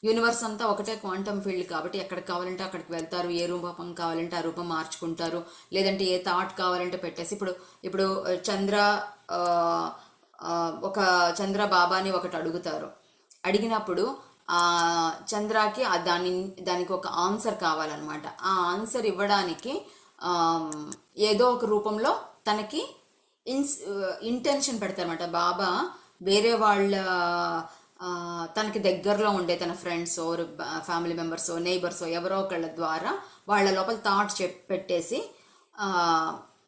యూనివర్స్ అంతా ఒకటే క్వాంటమ్ ఫీల్డ్ కాబట్టి ఎక్కడికి కావాలంటే అక్కడికి వెళ్తారు, ఏ రూపం కావాలంటే ఆ రూపం మార్చుకుంటారు, లేదంటే ఏ థాట్ కావాలంటే పెట్టేసి. ఇప్పుడు ఒక చంద్ర బాబాని ఒకటి అడుగుతారు, అడిగినప్పుడు ఆ చంద్రకి దానికి ఒక ఆన్సర్ కావాలన్నమాట. ఆ ఆన్సర్ ఇవ్వడానికి ఏదో ఒక రూపంలో తనకి ఇంటెన్షన్ పెడతారన్నమాట. బాబా వేరే వాళ్ళ తనకి దగ్గరలో ఉండే తన ఫ్రెండ్స్, ఫ్యామిలీ మెంబర్స్, నైబర్స్, ఎవరో ఒకళ్ళ ద్వారా వాళ్ళ లోపల థాట్స్ పెట్టేసి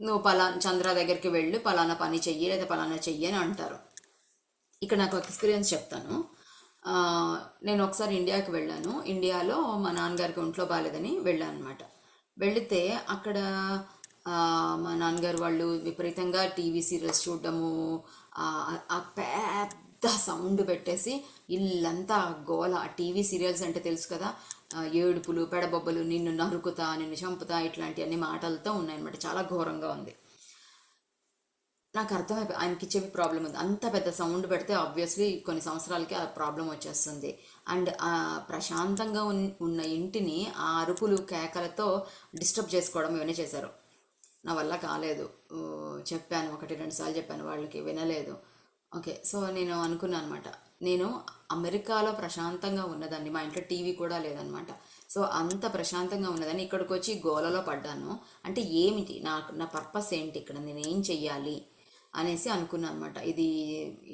నువ్వు చంద్ర దగ్గరికి వెళ్ళు, పలానా పని చెయ్యి లేదా పలానా చెయ్యి అని అంటారు. ఇక్కడ నాకు ఒక ఎక్స్పీరియన్స్ చెప్తాను. నేను ఒకసారి ఇండియాకి వెళ్ళాను. ఇండియాలో మా నాన్నగారికి ఒంట్లో బాగాలేదని వెళ్ళాను అనమాట. వెళితే అక్కడ మా నాన్నగారు వాళ్ళు విపరీతంగా టీవీ సీరియల్స్ చూడడము, ఆ పెద్ద సౌండ్ పెట్టేసి ఇల్లంతా గోల. ఆ టీవీ సీరియల్స్ అంటే తెలుసు కదా, ఏడుపులు, పెడబొబ్బలు, నిన్ను నరుకుతా, నిన్ను చంపుతా, ఇట్లాంటి అన్ని మాటలతో ఉన్నాయన్నమాట. చాలా ఘోరంగా ఉంది. నాకు అర్థమైపోయి ఆయనకి చెవి ప్రాబ్లం ఉంది. అంత పెద్ద సౌండ్ పెడితే ఆబ్వియస్లీ కొన్ని సంవత్సరాలకి ఆ ప్రాబ్లం వచ్చేస్తుంది. అండ్ ప్రశాంతంగా ఉన్న ఇంటిని ఆ అరుపులు, కేకలతో డిస్టర్బ్ చేసుకోవడం ఇవన్నీ చేశారు. నా వల్ల కాలేదు. చెప్పాను, 1-2 సార్లు చెప్పాను, వాళ్ళకి వినలేదు. ఓకే, సో నేను అనుకున్నాను అనమాట, నేను అమెరికాలో ప్రశాంతంగా ఉన్నదాన్ని, మా ఇంట్లో టీవీ కూడా లేదనమాట. సో అంత ప్రశాంతంగా ఉన్నదాన్ని ఇక్కడికి వచ్చి గోలలో పడ్డాను. అంటే ఏమిటి నా పర్పస్ ఏంటి, ఇక్కడ నేను ఏం చెయ్యాలి అనేసి అనుకున్నాను అనమాట. ఇది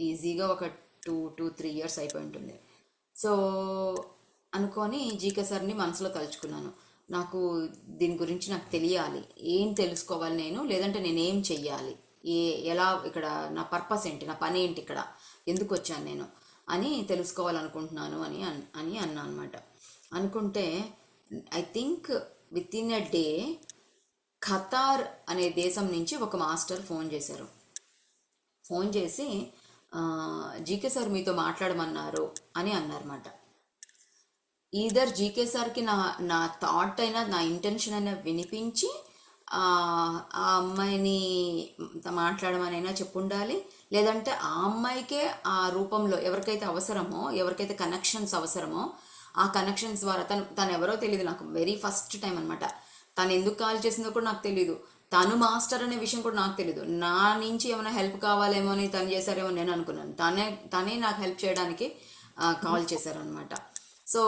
ఈజీగా ఒక 2-3 ఇయర్స్ అయిపోయి ఉంటుంది. సో అనుకొని జీకే సార్ని మనసులో తలుచుకున్నాను, నాకు దీని గురించి నాకు తెలియాలి, ఏం తెలుసుకోవాలి నేను, లేదంటే నేనేం చెయ్యాలి, ఎలా, ఇక్కడ నా పర్పస్ ఏంటి, నా పని ఏంటి, ఇక్కడ ఎందుకు వచ్చాను నేను అని తెలుసుకోవాలనుకుంటున్నాను అని అన్నా అనమాట. అనుకుంటే I think with in a day Qatar అనే దేశం నుంచి ఒక మాస్టర్ ఫోన్ చేశారు. ఫోన్ చేసి జీకే సార్ మీతో మాట్లాడమన్నారు అని అన్నారన్నమాట. ఈధర్ జీకే సార్కి నా థాట్ అయినా, నా ఇంటెన్షన్ అయినా వినిపించి ఆ అమ్మాయిని మాట్లాడమనైనా చెప్పుండాలి, లేదంటే ఆ అమ్మాయికే ఆ రూపంలో ఎవరికైతే అవసరమో, ఎవరికైతే కనెక్షన్స్ అవసరమో ఆ కనెక్షన్స్ ద్వారా తను ఎవరో తెలియదు, నాకు వెరీ ఫస్ట్ టైం అనమాట. తను ఎందుకు కాల్ చేసిందో కూడా నాకు తెలీదు, తను మాస్టర్ అనే విషయం కూడా నాకు తెలీదు. నా నుంచి ఏమైనా హెల్ప్ కావాలేమో అని తను చేశారేమో నేను అనుకున్నాను. తనే నాకు హెల్ప్ చేయడానికి కాల్ చేశారనమాట. సో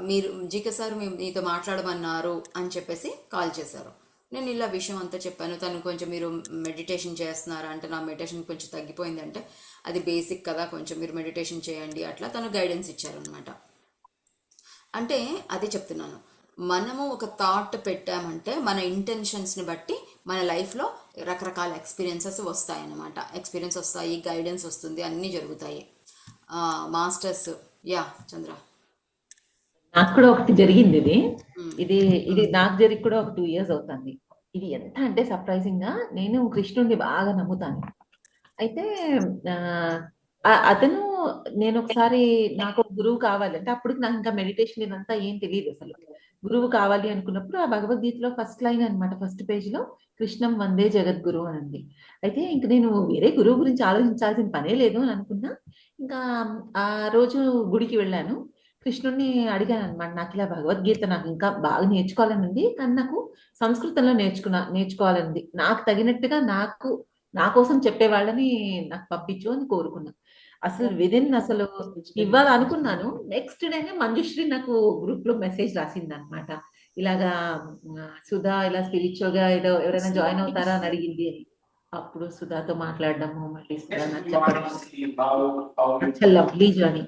మీరు జీకే సార్ మీతో మాట్లాడమన్నారు అని చెప్పేసి కాల్ చేశారు. నేను ఇలా విషయం అంతా చెప్పాను. తను కొంచెం మీరు మెడిటేషన్ చేస్తున్నారా అంటే, నా మెడిటేషన్ కొంచెం తగ్గిపోయింది అంటే, అది బేసిక్ కదా, కొంచెం మీరు మెడిటేషన్ చేయండి, అట్లా తను గైడెన్స్ ఇచ్చారనమాట. అంటే అదే చెప్తున్నాను, మనము ఒక థాట్ పెట్టామంటే మన ఇంటెన్షన్స్ని బట్టి మన లైఫ్లో రకరకాల ఎక్స్పీరియన్సెస్ వస్తాయన్నమాట. ఎక్స్పీరియన్స్ వస్తాయి, గైడెన్స్ వస్తుంది, అన్నీ జరుగుతాయి. మాస్టర్స్ చంద్ర, నాకు కూడా ఒకటి జరిగింది. ఇది నాకు జరిగి కూడా ఒక 2 years అవుతుంది. ఇది ఎంత అంటే సర్ప్రైజింగ్ గా, నేను కృష్ణుడిని బాగా నమ్ముతాను. అయితే అతను, నేను ఒకసారి నాకు గురువు కావాలి అంటే, అప్పుడు నాకు ఇంకా మెడిటేషన్ ఇదంతా ఏం తెలియదు అసలు. గురువు కావాలి అనుకున్నప్పుడు ఆ భగవద్గీతలో ఫస్ట్ లైన్ అనమాట, ఫస్ట్ పేజ్ లో కృష్ణం వందే జగద్గురు అని ఉంది. అయితే ఇంక నేను వేరే గురువు గురించి ఆలోచించాల్సిన పనే లేదు అని అనుకున్నా. ఇంకా ఆ రోజు గుడికి వెళ్ళాను, కృష్ణుడిని అడిగాను అనమాట, నాకు ఇలా భగవద్గీత నాకు ఇంకా బాగా నేర్చుకోవాలని ఉంది, కానీ నాకు సంస్కృతంలో నేర్చుకోవాలని, నాకు తగినట్టుగా నా కోసం చెప్పేవాళ్ళని నాకు పంపించు అని కోరుకున్నా. అసలు అసలు ఇవ్వాలనుకున్నాను. నెక్స్ట్ డేనే మంజుశ్రీ నాకు గ్రూప్ లో మెసేజ్ రాసింది అనమాట, ఇలాగా సుధా ఇలా స్పిరిచువల్ గా ఏదో ఎవరైనా జాయిన్ అవుతారా అని అడిగింది అని. అప్పుడు సుధాతో మాట్లాడడము, మళ్ళీ సుధా నాకు చెప్పడం, లవ్లీ జర్నీ.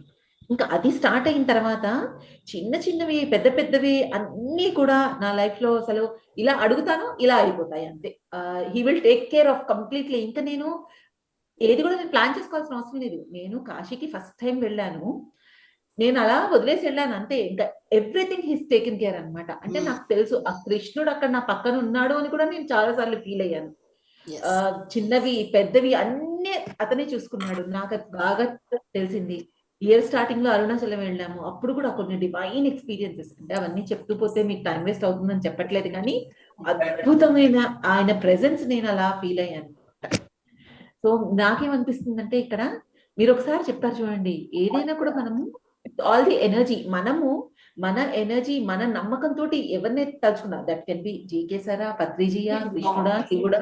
ఇంకా అది స్టార్ట్ అయిన తర్వాత చిన్న చిన్నవి పెద్ద పెద్దవి అన్నీ కూడా నా లైఫ్ లో అసలు ఇలా అడుగుతాను, ఇలా అయిపోతాయి అంతే. He will take care of completely. ఇంకా నేను ఏది కూడా నేను ప్లాన్ చేసుకోవాల్సిన అవసరం లేదు. నేను కాశీకి ఫస్ట్ టైం వెళ్ళాను, నేను అలా వదిలేసి వెళ్ళాను అంతే. ఇంకా ఎవ్రీథింగ్ హీస్ టేకెన్ కేర్ అన్నమాట. అంటే మ్మ్. నాకు తెలుసు ఆ కృష్ణుడు అక్కడ నా పక్కన ఉన్నాడు అని కూడా నేను చాలా సార్లు ఫీల్ అయ్యాను. ఎస్. చిన్నవి పెద్దవి అన్నీ అతనే చూసుకున్నాడు. నాకు అది బాగా తెలిసింది. ఇయర్ స్టార్టింగ్ లో అరుణాచలం వెళ్ళాము, అప్పుడు కూడా కొన్ని డివైన్ ఎక్స్పీరియన్సెస్. అంటే అవన్నీ చెప్తూ పోతే మీకు టైం వేస్ట్ అవుతుందని చెప్పట్లేదు, కానీ అద్భుతమైన ఆయన ప్రెజెన్స్ నేను అలా ఫీల్ అయ్యాను. సో నాకేమనిపిస్తుందంటే ఇక్కడ మీరు ఒకసారి చెప్పారు చూడండి, ఏదైనా కూడా మనము ఆల్ ది ఎనర్జీ, మనము మన ఎనర్జీ మన నమ్మకంతో ఎవరినైతే తలుచుకున్నా, దట్ కెన్ బి జీకే సారా, పత్రిజీయా, కృష్ణుడా, శివుడా,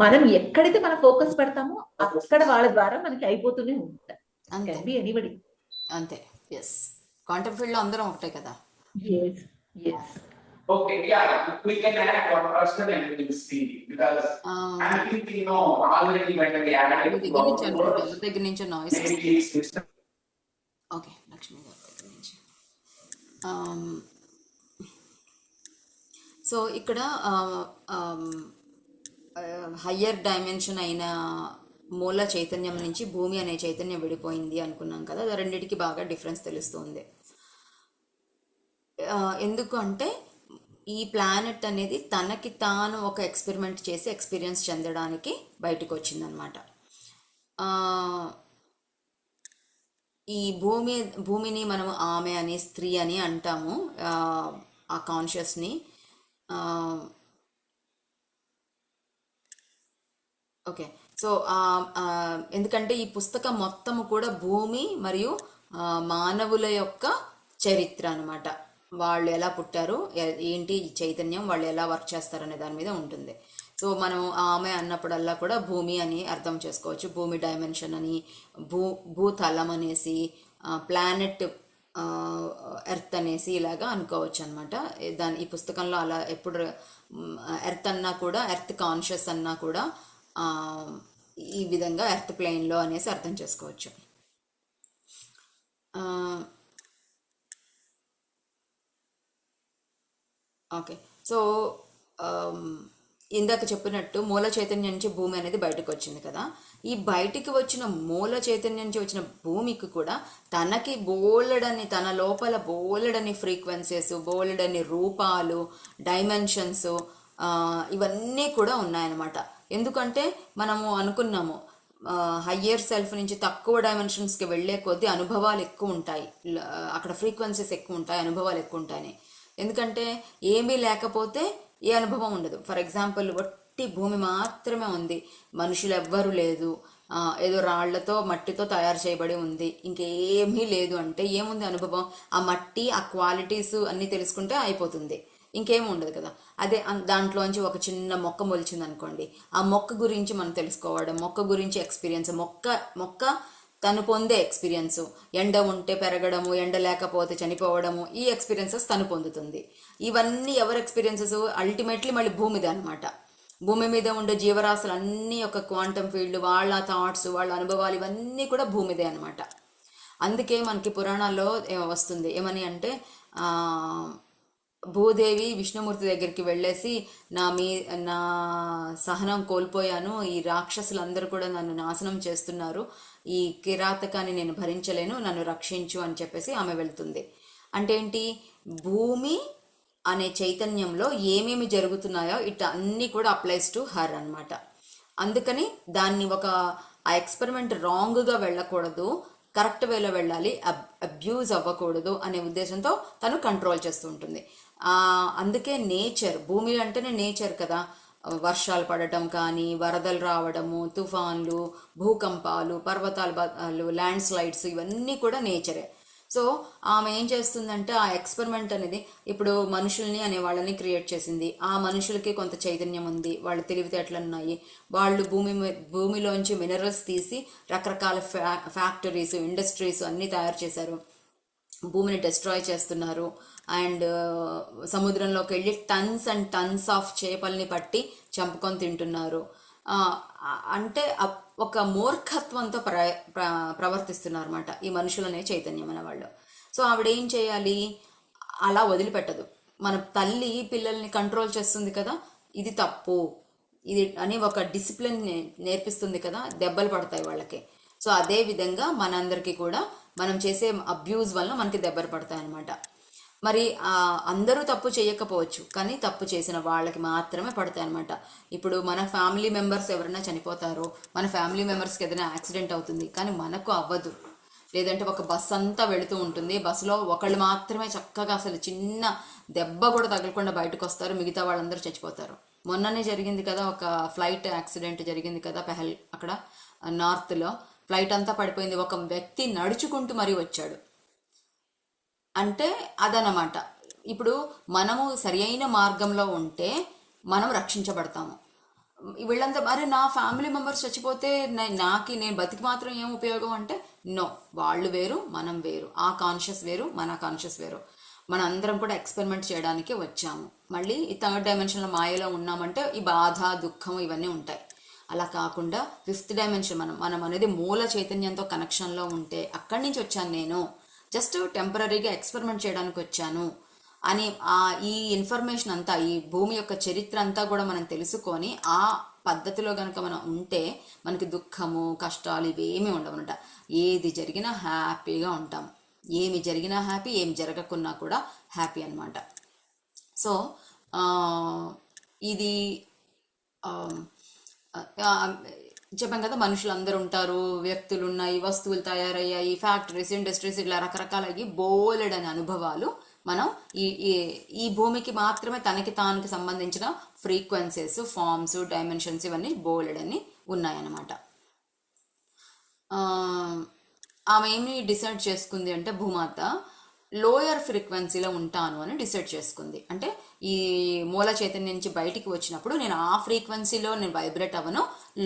మనం ఎక్కడైతే మన ఫోకస్ పెడతామో అక్కడ వాళ్ళ ద్వారా మనకి అయిపోతూనే ఉంటుంది. అంతే కెన్ బి ఎనీబడి. అంతే. ఎస్. క్వాంటమ్ ఫీల్డ్లో అందరం ఒకటే కదా. Yes yes. Okay, yeah, we can add our personal evidence because ఆ, I think already when we added me to దగ్గర నుంచి our అనుకుంటా, work, ఎవరి దగ్గర నుంచో నాయిస్ వస్తుంది. maybe it's system. Okay, Lakshmi గారి దగ్గర నుంచి. సో ఇక్కడ హయ్యర్ డైమెన్షన్ అయిన మూల చైతన్యం నుంచి భూమి అనే చైతన్యం విడిపోయింది అనుకున్నాం కదా, అది రెండిటికి బాగా డిఫరెన్స్ తెలుస్తుంది. ఎందుకు అంటే ఈ ప్లానెట్ అనేది తనకి తాను ఒక ఎక్స్పెరిమెంట్ చేసి ఎక్స్పీరియన్స్ చెందడానికి బయటకు వచ్చిందనమాట. ఈ భూమిని మనం ఆమె అని, స్త్రీ అని అంటాము, ఆ కాన్షియస్ని. ఓకే. సో ఎందుకంటే ఈ పుస్తకం మొత్తము కూడా భూమి మరియు మానవుల యొక్క చరిత్ర అనమాట. వాళ్ళు ఎలా పుట్టారు, ఏంటి ఈ చైతన్యం, వాళ్ళు ఎలా వర్క్ చేస్తారు అనే దాని మీద ఉంటుంది. సో మనం ఆమె అన్నప్పుడల్లా కూడా భూమి అని అర్థం చేసుకోవచ్చు, భూమి డైమెన్షన్ అని, భూతలం అనేసి, ప్లానెట్ ఎర్త్ అనేసి ఇలాగా అనుకోవచ్చు అనమాట. ఈ పుస్తకంలో అలా ఎప్పుడు ఎర్త్ అన్నా కూడా, ఎర్త్ కాన్షియస్ అన్నా కూడా ఈ విధంగా ఎర్త్ ప్లేన్లో అనేసి అర్థం చేసుకోవచ్చు. ఓకే. సో ఇందాక చెప్పినట్టు మూల చైతన్యం నుంచి భూమి అనేది బయటకు వచ్చింది కదా. ఈ బయటికి వచ్చిన మూల చైతన్యం నుంచి వచ్చిన భూమికి కూడా తనకి బోలెడని, తన లోపల బోలెడని ఫ్రీక్వెన్సీస్, బోలెడని రూపాలు, డైమెన్షన్స్, ఇవన్నీ కూడా ఉన్నాయన్నమాట. ఎందుకంటే మనము అనుకున్నాము హయ్యర్ సెల్ఫ్ నుంచి తక్కువ డైమెన్షన్స్కి వెళ్ళే కొద్దీ అనుభవాలు ఎక్కువ ఉంటాయి, అక్కడ ఫ్రీక్వెన్సీస్ ఎక్కువ ఉంటాయి, అనుభవాలు ఎక్కువ ఉంటాయని. ఎందుకంటే ఏమీ లేకపోతే ఏ అనుభవం ఉండదు. ఫర్ ఎగ్జాంపుల్, ఒట్టి భూమి మాత్రమే ఉంది, మనుషులు ఎవ్వరూ లేదు, ఏదో రాళ్లతో మట్టితో తయారు చేయబడి ఉంది, ఇంకేమీ లేదు అంటే ఏముంది అనుభవం? ఆ మట్టి, ఆ క్వాలిటీస్ అన్నీ తెలుసుకుంటే అయిపోతుంది, ఇంకేమీ ఉండదు కదా. అదే దాంట్లోంచి ఒక చిన్న మొక్క మొలిచింది అనుకోండి, ఆ మొక్క గురించి మనం తెలుసుకోవడం, మొక్క గురించి ఎక్స్పీరియన్స్, మొక్క తను పొందే ఎక్స్పీరియన్స్, ఎండ ఉంటే పెరగడము, ఎండ లేకపోతే చనిపోవడము, ఈ ఎక్స్పీరియన్సెస్ తను పొందుతుంది. ఇవన్నీ ఎవరి ఎక్స్పీరియన్సెస్? అల్టిమేట్లీ మళ్ళీ భూమిదే అనమాట. భూమి మీద ఉండే జీవరాశులు అన్నీ ఒక క్వాంటమ్ ఫీల్డ్, వాళ్ళ థాట్స్, వాళ్ళ అనుభవాలు ఇవన్నీ కూడా భూమిదే అనమాట. అందుకే మనకి పురాణాల్లో వస్తుంది ఏమని అంటే, భూదేవి విష్ణుమూర్తి దగ్గరికి వెళ్ళేసి నా సహనం కోల్పోయాను, ఈ రాక్షసులందరూ కూడా నన్ను నాశనం చేస్తున్నారు, ఈ కిరాతకాన్ని నేను భరించలేను, నన్ను రక్షించు అని చెప్పేసి ఆమె వెళ్తుంది. అంటే ఏంటి? భూమి అనే చైతన్యంలో ఏమేమి జరుగుతున్నాయో ఇట్ అన్నీ కూడా అప్లైస్ టు హర్ అనమాట. అందుకని దాన్ని ఆ ఎక్స్పెరిమెంట్ రాంగ్గా వెళ్ళకూడదు, కరెక్ట్ వేలో వెళ్ళాలి, అబ్యూజ్ అవ్వకూడదు అనే ఉద్దేశంతో తను కంట్రోల్ చేస్తూ ఉంటుంది. అందుకే నేచర్, భూమి అంటేనే నేచర్ కదా. వర్షాలు పడటం కానీ, వరదలు రావడము, తుఫాన్లు, భూకంపాలు, పర్వతాలు, ల్యాండ్ స్లైడ్స్, ఇవన్నీ కూడా నేచరే. సో ఆమె ఏం చేస్తుందంటే, ఆ ఎక్స్పెరిమెంట్ అనేది ఇప్పుడు మనుషుల్ని అనే వాళ్ళని క్రియేట్ చేసింది. ఆ మనుషులకి కొంత చైతన్యం ఉంది, వాళ్ళ తెలివితేటలు ఉన్నాయి, వాళ్ళు భూమిలోంచి మినరల్స్ తీసి రకరకాల ఫ్యాక్టరీస్, ఇండస్ట్రీస్ అన్నీ తయారు చేశారు, భూమిని డిస్ట్రాయ్ చేస్తున్నారు. అండ్ సముద్రంలోకి వెళ్ళి టన్స్ అండ్ టన్స్ ఆఫ్ చేపల్ని పట్టి చంపుకొని తింటున్నారు. అంటే ఒక మూర్ఖత్వంతో ప్రవర్తిస్తున్నారు అనమాట ఈ మనుషులనే చైతన్యం అనే వాళ్ళు. సో ఆవిడ ఏం చేయాలి, అలా వదిలిపెట్టదు. మన తల్లి పిల్లల్ని కంట్రోల్ చేస్తుంది కదా, ఇది తప్పు ఇది అని ఒక డిసిప్లిన్ నేర్పిస్తుంది కదా, దెబ్బలు పడతాయి వాళ్ళకి. సో అదే విధంగా మనందరికీ కూడా మనం చేసే అబ్యూజ్ వల్ల మనకి దెబ్బలు పడతాయి అనమాట. మరి అందరూ తప్పు చేయకపోవచ్చు, కానీ తప్పు చేసిన వాళ్ళకి మాత్రమే పడతాయి అనమాట. ఇప్పుడు మన ఫ్యామిలీ మెంబర్స్ ఎవరైనా చనిపోతారో, మన ఫ్యామిలీ మెంబర్స్కి ఏదైనా యాక్సిడెంట్ అవుతుంది కానీ మనకు అవ్వదు. లేదంటే ఒక బస్సు అంతా వెళుతూ ఉంటుంది, బస్సులో ఒకళ్ళు మాత్రమే చక్కగా అసలు చిన్న దెబ్బ కూడా తగలకుండా బయటకు వస్తారు, మిగతా వాళ్ళందరూ చచ్చిపోతారు. మొన్ననే జరిగింది కదా, ఒక ఫ్లైట్ యాక్సిడెంట్ జరిగింది కదా అక్కడ నార్త్లో. ఫ్లైట్ అంతా పడిపోయింది, ఒక వ్యక్తి నడుచుకుంటూ మరీ వచ్చాడు. అంటే అదనమాట. ఇప్పుడు మనము సరి అయిన మార్గంలో ఉంటే మనం రక్షించబడతాము. వీళ్ళంతా మరి నా ఫ్యామిలీ మెంబర్స్ చచ్చిపోతే నేను బతికి మాత్రం ఏం ఉపయోగం అంటే, నో, వాళ్ళు వేరు మనం వేరు, ఆ కాన్షియస్ వేరు మన కాన్షియస్ వేరు. మన అందరం కూడా ఎక్స్పెరిమెంట్ చేయడానికి వచ్చాము. మళ్ళీ ఈ థర్డ్ డైమెన్షన్లో మాయలో ఉన్నామంటే ఈ బాధ దుఃఖం ఇవన్నీ ఉంటాయి. అలా కాకుండా ఫిఫ్త్ డైమెన్షన్ మనం అనేది మూల చైతన్యంతో కనెక్షన్లో ఉంటే, అక్కడి నుంచి వచ్చాను నేను, జస్ట్ టెంపరీగా ఎక్స్పెరిమెంట్ చేయడానికి వచ్చాను అని ఈ ఇన్ఫర్మేషన్ అంతా, ఈ భూమి యొక్క చరిత్ర అంతా కూడా మనం తెలుసుకొని ఆ పద్ధతిలో కనుక మనం ఉంటే మనకి దుఃఖము కష్టాలు ఇవేమీ ఉండవన్నమాట. ఏది జరిగినా హ్యాపీగా ఉంటాం, ఏమి జరిగినా హ్యాపీ, ఏమి జరగకున్నా కూడా హ్యాపీ అనమాట. సో ఇది చెప్పాం కదా, మనుషులు అందరూ ఉంటారు, వ్యక్తులు ఉన్నాయి, వస్తువులు తయారయ్యాయి, ఫ్యాక్టరీస్ ఇండస్ట్రీస్ ఇలా రకరకాలయ్యి బోలెడని అనుభవాలు మనం ఈ భూమికి మాత్రమే తనకి తానికి సంబంధించిన ఫ్రీక్వెన్సీస్, ఫార్మ్స్, డైమెన్షన్స్ ఇవన్నీ బోలెడని ఉన్నాయన్నమాట. ఆమె ఏమి డిసైడ్ చేసుకుంది అంటే, భూమాత లోయర్ ఫ్రీక్వెన్సీలో ఉంటాను అని డిసైడ్ చేసుకుంది. అంటే ఈ మూల చైతన్యం నుంచి బయటికి వచ్చినప్పుడు నేను ఆ ఫ్రీక్వెన్సీలో నేను వైబ్రేట్ అవ్వను,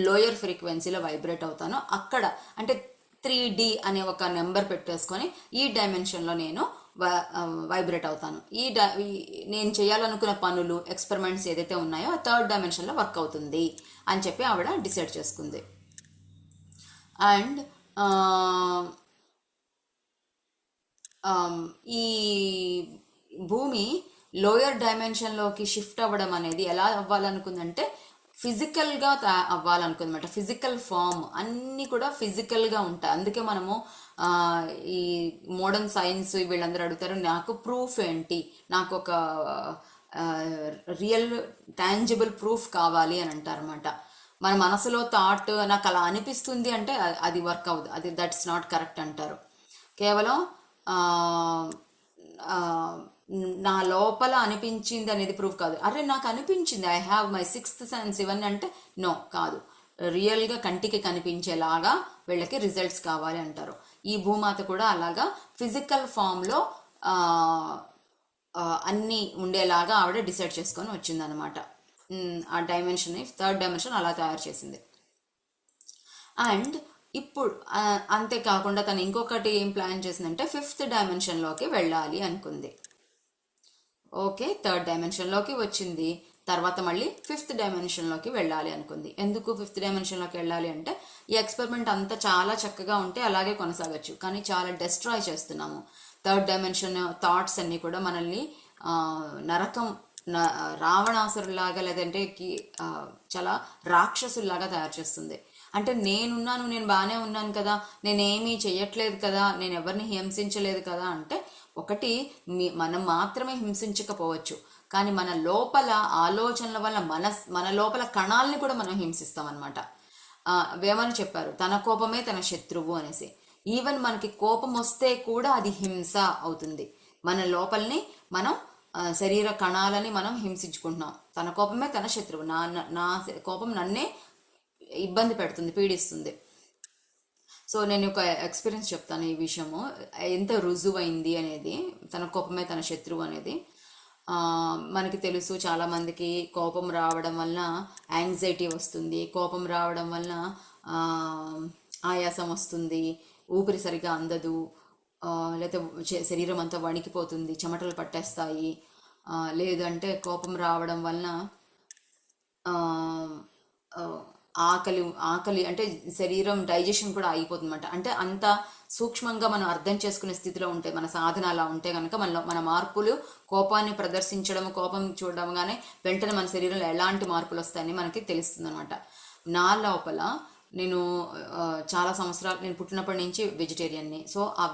లోయర్ ఫ్రీక్వెన్సీలో వైబ్రేట్ అవుతాను. అక్కడ అంటే 3D అనే ఒక నెంబర్ పెట్టేసుకొని ఈ డైమెన్షన్లో నేను వైబ్రేట్ అవుతాను. నేను చేయాలనుకున్న పనులు, ఎక్స్పెరిమెంట్స్ ఏదైతే ఉన్నాయో ఆ థర్డ్ డైమెన్షన్లో వర్క్ అవుతుంది అని చెప్పి ఆవిడ డిసైడ్ చేసుకుంది. అండ్ ఈ భూమి లోయర్ డైమెన్షన్లోకి షిఫ్ట్ అవ్వడం అనేది ఎలా అవ్వాలనుకుందంటే, ఫిజికల్గా అవ్వాలనుకుందన్నమాట. ఫిజికల్ ఫామ్ అన్నీ కూడా ఫిజికల్గా ఉంటాయి. అందుకే మనము ఈ మోడర్న్ సైన్స్ వీళ్ళందరూ అడుగుతారు, నాకు ప్రూఫ్ ఏంటి, నాకు ఒక రియల్ టాంజిబుల్ ప్రూఫ్ కావాలి అని అంటారన్నమాట. మన మనసులో థాట్ నాకు అలా అనిపిస్తుంది అంటే అది వర్క్ అవ్వదు, అది దట్స్ నాట్ కరెక్ట్ అంటారు. కేవలం నా లోపల అనిపించింది అనేది ప్రూఫ్ కాదు. అరే నాకు అనిపించింది, I have my sixth sense ఇవన్నీ అంటే నో, కాదు. రియల్గా కంటికి కనిపించేలాగా వీళ్ళకి రిజల్ట్స్ కావాలి అంటారు. ఈ భూమాత కూడా అలాగా ఫిజికల్ ఫామ్లో అన్నీ ఉండేలాగా ఆవిడ డిసైడ్ చేసుకొని వచ్చిందనమాట. ఆ డైమెన్షన్, థర్డ్ డైమెన్షన్ అలా తయారు చేసింది. అండ్ ఇప్పుడు అంతేకాకుండా తను ఇంకొకటి ఏం ప్లాన్ చేసిందంటే, ఫిఫ్త్ డైమెన్షన్లోకి వెళ్ళాలి అనుకుంది. ఓకే, థర్డ్ డైమెన్షన్లోకి వచ్చింది, తర్వాత మళ్ళీ ఫిఫ్త్ డైమెన్షన్లోకి వెళ్ళాలి అనుకుంది. ఎందుకు ఫిఫ్త్ డైమెన్షన్లోకి వెళ్ళాలి అంటే, ఈ ఎక్స్పెరిమెంట్ అంతా చాలా చక్కగా ఉంటే అలాగే కొనసాగచ్చు, కానీ చాలా డెస్ట్రాయ్ చేస్తున్నాము. థర్డ్ డైమెన్షన్ థాట్స్ అన్నీ కూడా మనల్ని నరకం, రావణాసురులాగా లేదంటే చాలా రాక్షసుల్లాగా తయారు చేస్తుంది. అంటే నేనున్నాను, నేను బాగానే ఉన్నాను కదా, నేనేమీ చెయ్యట్లేదు కదా, నేను ఎవరిని హింసించలేదు కదా అంటే, ఒకటి మనం మాత్రమే హింసించకపోవచ్చు, కానీ మన లోపల ఆలోచనల వల్ల మన లోపల కణాలని కూడా మనం హింసిస్తాం అనమాట. వేమని చెప్పారు, తన కోపమే తన శత్రువు అనేసి. ఈవెన్ మనకి కోపం వస్తే కూడా అది హింస అవుతుంది. మన లోపలిని మనం శరీర కణాలని మనం హింసించుకుంటున్నాం. తన కోపమే తన శత్రువు, నా కోపం నన్నే ఇబ్బంది పెడుతుంది, పీడిస్తుంది. సో నేను ఒక ఎక్స్పీరియన్స్ చెప్తాను ఈ విషయము ఎంత రుజువైంది అనేది. తన కోపమే తన శత్రువు అనేది మనకి తెలుసు. చాలామందికి కోపం రావడం వలన యాంగ్జైటీ వస్తుంది, కోపం రావడం వలన ఆయాసం వస్తుంది, ఊపిరి సరిగా అందదు, లేకపోతే శరీరం అంతా వణికిపోతుంది, చెమటలు పట్టేస్తాయి. లేదంటే కోపం రావడం వలన ఆకలి అంటే శరీరం డైజెషన్ కూడా ఆగిపోతుందన్నమాట. అంటే అంత సూక్ష్మంగా మనం అర్థం చేసుకునే స్థితిలో ఉంటే మన సాధన అలా ఉంటే కనుక మన మార్పులు, కోపాన్ని ప్రదర్శించడం, కోపం చూడడంగానే వెంటనే మన శరీరంలో ఎలాంటి మార్పులు వస్తాయని మనకి తెలుస్తుంది అనమాట. నా లోపల నేను చాలా సంవత్సరాలు, నేను పుట్టినప్పటి నుంచి వెజిటేరియన్ని. సో ఆ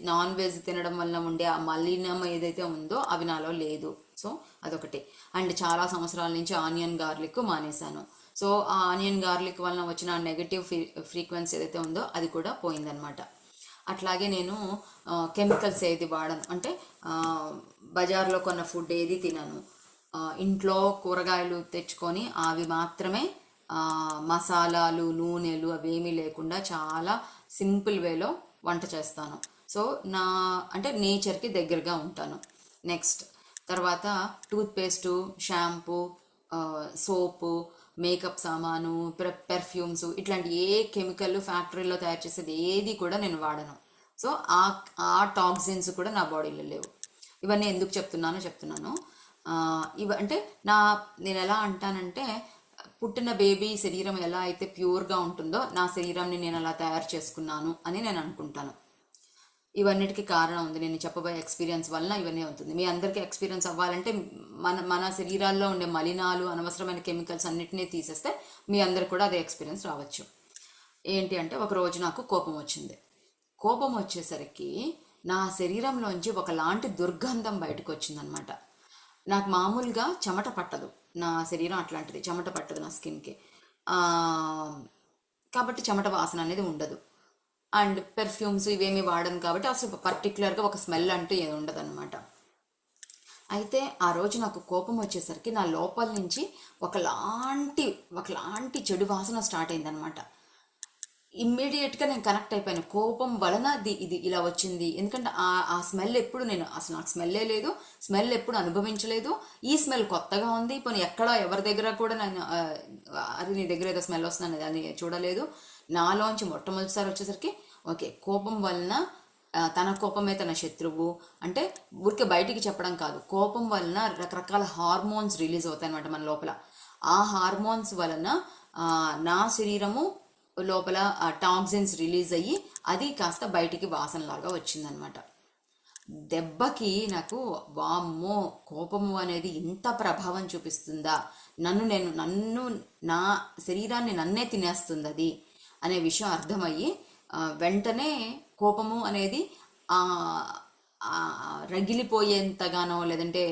నాన్ వెజ్ తినడం వల్ల ఉండే ఆ మలినం ఏదైతే ఉందో అవి నాలో లేదు. సో అదొకటి. అండ్ చాలా సంవత్సరాల నుంచి ఆనియన్ గార్లిక్ మానేశాను. సో ఆ ఆనియన్ గార్లిక్ వలన వచ్చిన నెగటివ్ ఫ్రీక్వెన్సీ ఏదైతే ఉందో అది కూడా పోయిందనమాట. అట్లాగే నేను కెమికల్స్ ఏది వాడను, అంటే బజార్లో కొన్న ఫుడ్ ఏది తినను. ఇంట్లో కూరగాయలు తెచ్చుకొని అవి మాత్రమే, మసాలాలు, నూనెలు అవేమీ లేకుండా చాలా సింపుల్ వేలో వంట చేస్తాను. సో అంటే నేచర్కి దగ్గరగా ఉంటాను. నెక్స్ట్ తర్వాత టూత్పేస్టు, షాంపూ, సోపు, మేకప్ సామాను, పెర్ఫ్యూమ్స్, ఇట్లాంటి ఏ కెమికల్ ఫ్యాక్టరీలో తయారు చేసేది ఏది కూడా నేను వాడను. సో ఆ టాక్సిన్స్ కూడా నా బాడీలో లేవు. ఇవన్నీ ఎందుకు చెప్తున్నాను అంటే నేను ఎలా అంటానంటే, పుట్టిన బేబీ శరీరం ఎలా అయితే ప్యూర్గా ఉంటుందో నా శరీరాన్ని నేను అలా తయారు చేసుకున్నాను అని నేను అనుకుంటాను. ఇవన్నిటికీ కారణం ఉంది, నేను చెప్పబోయే ఎక్స్పీరియన్స్ వలన ఇవన్నీ అవుతుంది. మీ అందరికీ ఎక్స్పీరియన్స్ అవ్వాలంటే మన శరీరాల్లో ఉండే మలినాలు, అనవసరమైన కెమికల్స్ అన్నిటినీ తీసేస్తే మీ అందరికి కూడా అదే ఎక్స్పీరియన్స్ రావచ్చు. ఏంటి అంటే, ఒకరోజు నాకు కోపం వచ్చింది. కోపం వచ్చేసరికి నా శరీరంలోంచి ఒకలాంటి దుర్గంధం బయటకు వచ్చిందనమాట. నాకు మామూలుగా చెమట పట్టదు, నా శరీరం అట్లాంటిది, చెమట పట్టదు నా స్కిన్కి. కాబట్టి చెమట వాసన అనేది ఉండదు. అండ్ పెర్ఫ్యూమ్స్ ఇవేమి వాడను కాబట్టి అసలు పర్టికులర్గా ఒక స్మెల్ అంటూ ఏది ఉండదు అనమాట. అయితే ఆ రోజు నాకు కోపం వచ్చేసరికి నా లోపల నుంచి ఒకలాంటి చెడు వాసన స్టార్ట్ అయిందనమాట. ఇమ్మీడియట్గా నేను కనెక్ట్ అయిపోయాను, కోపం వలన ఇది ఇలా వచ్చింది. ఎందుకంటే ఆ స్మెల్ ఎప్పుడు నాకు స్మెల్లే లేదు, స్మెల్ ఎప్పుడు అనుభవించలేదు. ఈ స్మెల్ కొత్తగా ఉంది. పోనీ ఎవరి దగ్గర కూడా నేను అది నీ దగ్గర ఏదో స్మెల్ వస్తుంది అని చూడలేదు. నాలోంచి మొట్టమొదటిసారి వచ్చేసరికి ఓకే, కోపం వలన తన కోపమే తన శత్రువు అంటే ఊరికే బయటికి చెప్పడం కాదు, కోపం వలన రకరకాల హార్మోన్స్ రిలీజ్ అవుతాయి అనమాట మన లోపల. ఆ హార్మోన్స్ వలన నా శరీరము లోపల టాక్సిన్స్ రిలీజ్ అయ్యి అది కాస్త బయటికి వాసనలాగా వచ్చిందనమాట. దెబ్బకి నాకు వామ్మో, కోపము అనేది ఇంత ప్రభావం చూపిస్తుందా, నన్ను నా శరీరాన్ని నన్నే తినేస్తుంది అది అనే విషయం అర్థమయ్యి వెంటనే కోపము అనేది రగిలిపోయేంతగానో, లేదంటే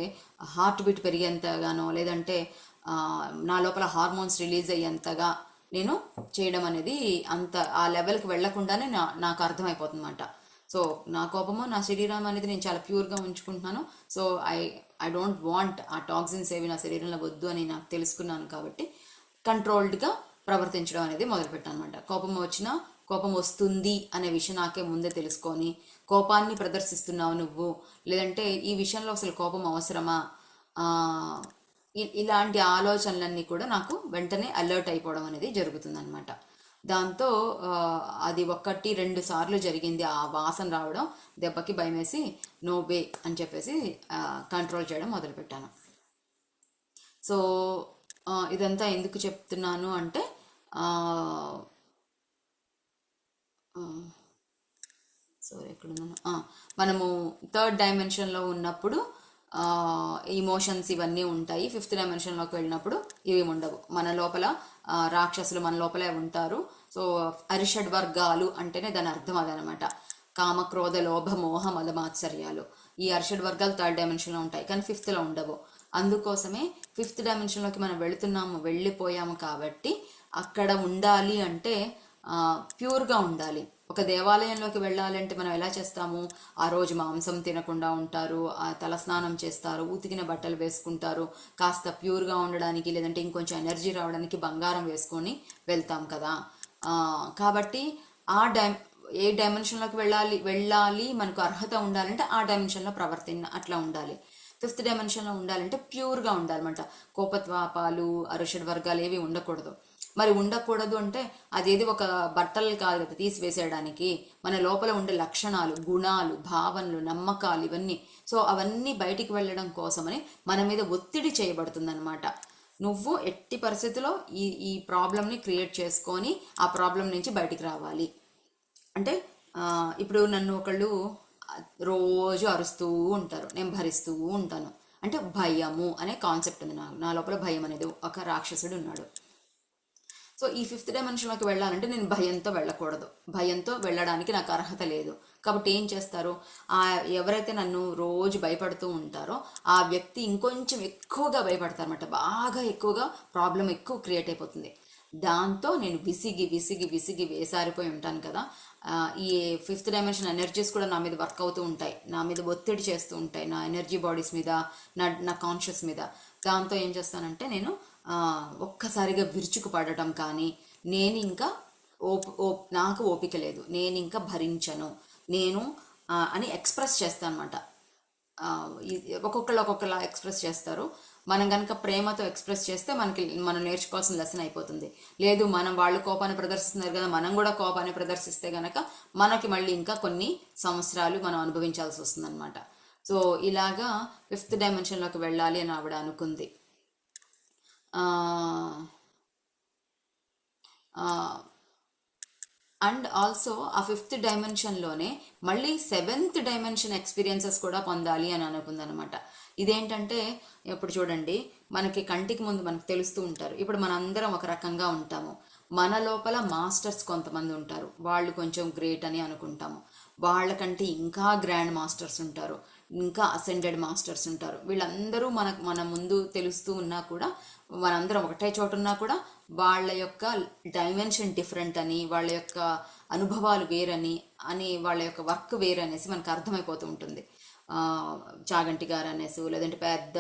హార్ట్ బీట్ పెరిగేంతగానో, లేదంటే నా లోపల హార్మోన్స్ రిలీజ్ అయ్యేంతగా నేను చేయడం అనేది అంత ఆ లెవెల్కి వెళ్లకుండానే నాకు అర్థమైపోతుంది అన్నమాట. సో నా కోపము, నా శరీరం అనేది నేను చాలా ప్యూర్గా ఉంచుకుంటున్నాను. సో ఐ డోంట్ వాంట్ ఆ టాక్సిన్స్ ఏవి నా శరీరంలో వద్దు అని నాకు తెలుసుకున్నాను. కాబట్టి కంట్రోల్డ్గా ప్రవర్తించడం అనేది మొదలుపెట్టాను అనమాట. కోపం వస్తుంది అనే విషయం నాకే ముందే తెలుసుకొని, కోపాన్ని ప్రదర్శిస్తున్నావు నువ్వు, లేదంటే ఈ విషయంలో అసలు కోపం అవసరమా, ఇలాంటి ఆలోచనలన్నీ కూడా నాకు వెంటనే అలర్ట్ అయిపోవడం అనేది జరుగుతుందన్నమాట. దాంతో అది 1-2 సార్లు జరిగింది. ఆ వాసన రావడం, దెబ్బకి భయమేసి నో వే అని చెప్పేసి కంట్రోల్ చేయడం మొదలుపెట్టాను. సో ఇదంతా ఎందుకు చెప్తున్నాను అంటే, మనము 3rd డైమెన్షన్లో ఉన్నప్పుడు ఇమోషన్స్ ఇవన్నీ ఉంటాయి. 5th డైమెన్షన్లోకి వెళ్ళినప్పుడు ఇవి ఉండవు. మన లోపల రాక్షసులు మన లోపలే ఉంటారు. సో అరిషడ్ వర్గాలు అంటేనే దాని అర్థం అదనమాట. కామ, క్రోధ, లోభ, మోహ, మద, మాత్సర్యాలు. ఈ అరిషడ్ వర్గాలు 3rd డైమెన్షన్లో ఉంటాయి, కానీ 5thలో ఉండవు. అందుకోసమే 5th డైమెన్షన్లోకి మనం వెళ్ళిపోయాము కాబట్టి అక్కడ ఉండాలి అంటే ప్యూర్గా ఉండాలి. ఒక దేవాలయంలోకి వెళ్ళాలంటే మనం ఎలా చేస్తాము, ఆ రోజు మాంసం తినకుండా ఉంటారు, తలస్నానం చేస్తారు, ఉతికిన బట్టలు వేసుకుంటారు, కాస్త ప్యూర్గా ఉండడానికి, లేదంటే ఇంకొంచెం ఎనర్జీ రావడానికి బంగారం వేసుకొని వెళ్తాం కదా. కాబట్టి ఏ డైమెన్షన్లోకి వెళ్ళాలి మనకు అర్హత ఉండాలంటే ఆ డైమెన్షన్లో అట్లా ఉండాలి. 5th డైమెన్షన్లో ఉండాలంటే ప్యూర్గా ఉండాలన్నమాట. కోపత్వాపాలు, అరిషడ్ వర్గాలు ఏవి ఉండకూడదు. మరి ఉండకూడదు అంటే అదేది ఒక బట్టలు కాదు కదా తీసివేసేయడానికి, మన లోపల ఉండే లక్షణాలు, గుణాలు, భావనలు, నమ్మకాలు ఇవన్నీ. సో అవన్నీ బయటికి వెళ్ళడం కోసమని మన మీద ఒత్తిడి చేయబడుతుంది అనమాట. నువ్వు ఎట్టి పరిస్థితిలో ఈ ప్రాబ్లమ్ని క్రియేట్ చేసుకొని ఆ ప్రాబ్లం నుంచి బయటికి రావాలి. అంటే ఇప్పుడు నన్ను ఒకళ్ళు రోజు అరుస్తూ ఉంటారు, నేను భరిస్తూ ఉంటాను. అంటే భయము అనే కాన్సెప్ట్ ఉంది నా లోపల. భయం అనేది ఒక రాక్షసుడు ఉన్నాడు. సో ఈ 5th డైమెన్షన్లోకి వెళ్ళాలంటే నేను భయంతో వెళ్ళకూడదు, భయంతో వెళ్ళడానికి నాకు అర్హత లేదు. కాబట్టి ఏం చేస్తారు, ఎవరైతే నన్ను రోజు భయపడుతూ ఉంటారో ఆ వ్యక్తి ఇంకొంచెం ఎక్కువగా భయపడతారు అన్నమాట. బాగా ఎక్కువగా ప్రాబ్లం ఎక్కువ క్రియేట్ అయిపోతుంది. దాంతో నేను విసిగి విసిగి విసిగి వేసారిపోయి ఉంటాను కదా. ఈ 5th డైమెన్షన్ ఎనర్జీస్ కూడా నా మీద వర్క్ అవుతూ ఉంటాయి, నా మీద ఒత్తిడి చేస్తూ ఉంటాయి, నా ఎనర్జీ బాడీస్ మీద, నా కాన్షియస్ మీద. దాంతో ఏం చేస్తానంటే నేను ఒక్కసారిగా విరుచుకు పడటం కానీ, నేను ఇంకా నాకు ఓపిక లేదు, నేను ఇంకా భరించను, నేను అని ఎక్స్ప్రెస్ చేస్తాను అనమాట. ఒక్కొక్కలా ఎక్స్ప్రెస్ చేస్తారు. మనం కనుక ప్రేమతో ఎక్స్ప్రెస్ చేస్తే మనం నేర్చుకోవాల్సిన లెసన్ అయిపోతుంది. లేదు వాళ్ళు కోపాన్ని ప్రదర్శిస్తున్నారు కదా, మనం కూడా కోపాన్ని ప్రదర్శిస్తే గనక మనకి మళ్ళీ ఇంకా కొన్ని సంవత్సరాలు మనం అనుభవించాల్సి వస్తుంది అనమాట. సో ఇలాగా 5th డైమెన్షన్లోకి వెళ్ళాలి అని ఆవిడ అనుకుంది. అండ్ ఆల్సో ఆ 5th డైమెన్షన్లోనే మళ్ళీ 7th డైమెన్షన్ ఎక్స్పీరియన్సెస్ కూడా పొందాలి అని అనుకుందనమాట. ఇదేంటంటే ఇప్పుడు చూడండి, మనకి కంటికి ముందు మనకు తెలుస్తూ ఉంటారు. ఇప్పుడు మనందరం ఒక రకంగా ఉంటాము, మన లోపల మాస్టర్స్ కొంతమంది ఉంటారు, వాళ్ళు కొంచెం గ్రేట్ అని అనుకుంటాము. వాళ్ళకంటే ఇంకా గ్రాండ్ మాస్టర్స్ ఉంటారు, ఇంకా అసెండెడ్ మాస్టర్స్ ఉంటారు. వీళ్ళందరూ మన ముందు తెలుస్తూ ఉన్నా కూడా, మనందరం ఒకటే చోట ఉన్నా కూడా వాళ్ళ యొక్క డైమెన్షన్ డిఫరెంట్ అని, వాళ్ళ యొక్క అనుభవాలు వేరని వాళ్ళ యొక్క వర్క్ వేరనేసి మనకు అర్థమైపోతూ ఉంటుంది. చాగంటి గారు అనేసి, లేదంటే పెద్ద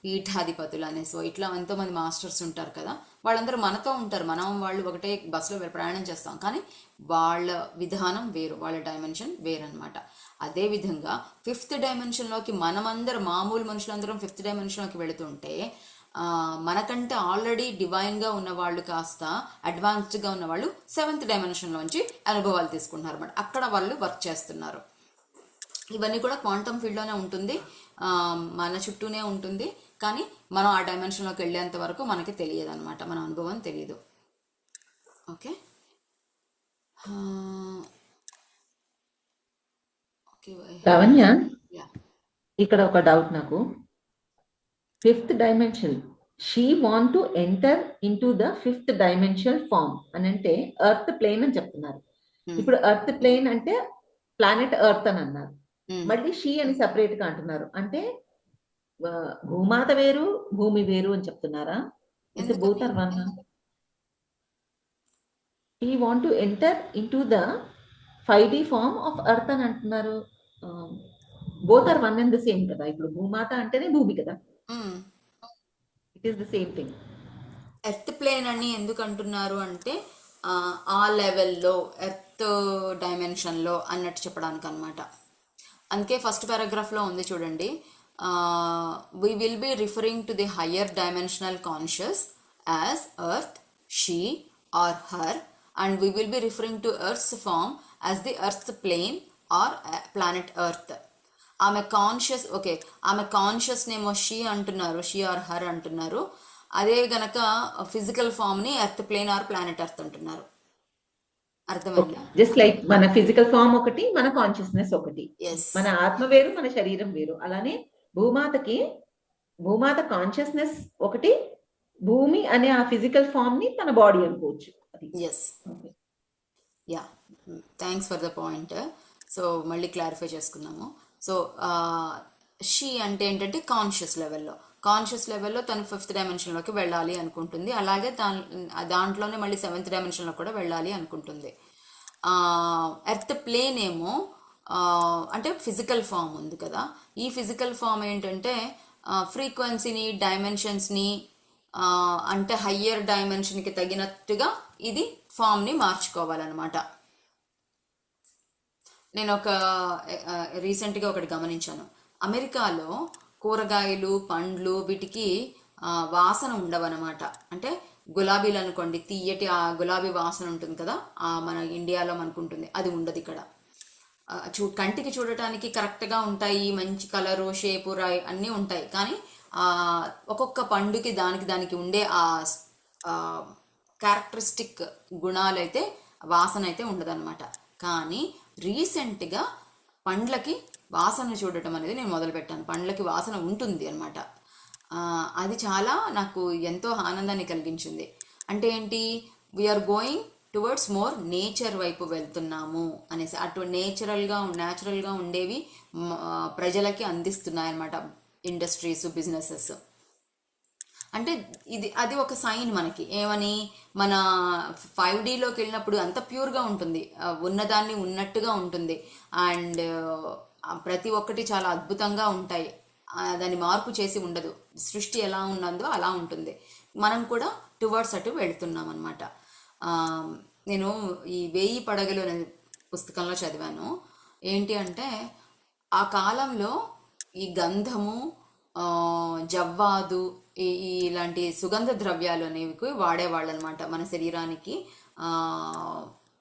పీఠాధిపతులు అనేసో, ఇట్లా ఎంతోమంది మాస్టర్స్ ఉంటారు కదా. వాళ్ళందరూ మనతో ఉంటారు, వాళ్ళు ఒకటే బస్సులో ప్రయాణం చేస్తాం, కానీ వాళ్ళ విధానం వేరు, వాళ్ళ డైమెన్షన్ వేరనమాట. అదేవిధంగా 5th డైమెన్షన్లోకి మనమందరం, మామూలు మనుషులందరం 5th డైమెన్షన్లోకి వెళుతుంటే మనకంటే ఆల్రెడీ డివైన్గా ఉన్నవాళ్ళు కాస్త అడ్వాన్స్డ్గా ఉన్నవాళ్ళు 7th డైమెన్షన్లోంచి అనుభవాలు తీసుకుంటున్నారు అన్నమాట. అక్కడ వాళ్ళు వర్క్ చేస్తున్నారు. ఇవన్నీ కూడా క్వాంటమ్ ఫీల్డ్లోనే ఉంటుంది, మన చుట్టూనే ఉంటుంది. కానీ మనం ఆ డైమెన్షన్లోకి వెళ్ళేంత వరకు మనకి తెలియదు అనమాట, మన అనుభవం తెలియదు. ఓకే, లావణ్య, ఇక్కడ ఒక డౌట్ నాకు. 5th dimension, she want to enter into the 5th dimensional form అని అంటే ఎర్త్ ప్లేన్ అని చెప్తున్నారు. ఇప్పుడు ఎర్త్ ప్లేన్ అంటే ప్లానెట్ ఎర్త్ అని అన్నారు, మళ్ళీ షీ అని సెపరేట్ గా అంటున్నారు. అంటే భూమాత వేరు, భూమి వేరు అని చెప్తున్నారా? Both are one. She want to enter into the 5D form of earth అని అంటున్నారు. Both are one and the same కదా. ఇప్పుడు భూమాత అంటేనే భూమి కదా, it is the same thing. Earth plane అని ఎందుకు అంటున్నారు అంటే ఆ లెవెల్లో, ఎర్త్ డైమెన్షన్లో అన్నట్టు చెప్పడానికి అనమాట. అందుకే ఫస్ట్ పారాగ్రాఫ్లో ఉంది చూడండి, we will be referring to the higher dimensional conscious as earth, she or her, and we will be referring to earth's form as the earth plane or planet earth. ఆమె conscious, okay, ఆమె conscious నేమో she అంటున్నారు, she or her అంటున్నారు. అదే గనక physical form ని earth plane or planet earth అంటున్నారు. అర్థమైందా? జస్ట్ లైక్ మన ఫిజికల్ ఫామ్ ఒకటి, మన కాన్షియస్నెస్ ఒకటి, మన ఆత్మ వేరు, మన శరీరం వేరు. అలానే భూమాత కాన్షియస్నెస్ ఒకటి, భూమి అనే ఆ ఫిజికల్ ఫామ్ ని తన బాడీ అనుకోవచ్చు. Yes, yeah, thanks for the point. So మళ్ళీ క్లారిఫై చేసుకున్నాము. సో షీ అంటే ఏంటంటే కాన్షియస్ లెవెల్లో తను 5th డైమెన్షన్లోకి వెళ్ళాలి అనుకుంటుంది. అలాగే దాంట్లోనే మళ్ళీ 7th డైమెన్షన్లో కూడా వెళ్ళాలి అనుకుంటుంది. ఎర్త్ ప్లేన్ ఏమో అంటే ఫిజికల్ ఫామ్ ఉంది కదా, ఈ ఫిజికల్ ఫామ్ ఏంటంటే ఫ్రీక్వెన్సీని, డైమెన్షన్స్ని, అంటే హయ్యర్ డైమెన్షన్కి తగినట్టుగా ఇది ఫామ్ని మార్చుకోవాలన్నమాట. నేను రీసెంట్గా ఒకటి గమనించాను. అమెరికాలో కూరగాయలు, పండ్లు వీటికి వాసన ఉండవన్నమాట. అంటే గులాబీలు అనుకోండి, తీయటి ఆ గులాబీ వాసన ఉంటుంది కదా, మన ఇండియాలో మనకు ఉంటుంది, అది ఉండదు ఇక్కడ. కంటికి చూడటానికి కరెక్ట్గా ఉంటాయి, మంచి కలరు, షేపు, అన్నీ ఉంటాయి, కానీ ఒక్కొక్క పండుకి దానికి ఉండే ఆ క్యారెక్టరిస్టిక్ గుణాలు అయితే వాసన అయితే ఉండదన్నమాట. కానీ రీసెంట్గా పండ్లకి వాసన చూడటం అనేది నేను మొదలుపెట్టాను. పండ్లకి వాసన ఉంటుంది అనమాట. అది చాలా నాకు ఎంతో ఆనందాన్ని కలిగించింది. అంటే ఏంటి, we are going towards more nature వైపు వెళ్తున్నాము అనేసి, అటు న్యాచురల్గా ఉండేవి ప్రజలకి అందిస్తున్నాయి అనమాట ఇండస్ట్రీస్, బిజినెసెస్. అంటే అది ఒక సైన్ మనకి. ఏమని, మన 5Dలోకి వెళ్ళినప్పుడు అంత ప్యూర్గా ఉంటుంది, ఉన్నదాన్ని ఉన్నట్టుగా ఉంటుంది, అండ్ ప్రతి ఒక్కటి చాలా అద్భుతంగా ఉంటాయి. దాన్ని మార్పు చేసి ఉండదు. సృష్టి ఎలా ఉన్నదో అలా ఉంటుంది. మనం కూడా టువర్డ్స్ అటు వెళుతున్నాం అనమాట. నేను ఈ 1000 పడగలు అనే పుస్తకంలో చదివాను. ఏంటి అంటే, ఆ కాలంలో ఈ గంధము, జవ్వాదు, ఇలాంటి సుగంధ ద్రవ్యాలు అనేవి వాడేవాళ్ళు అనమాట మన శరీరానికి.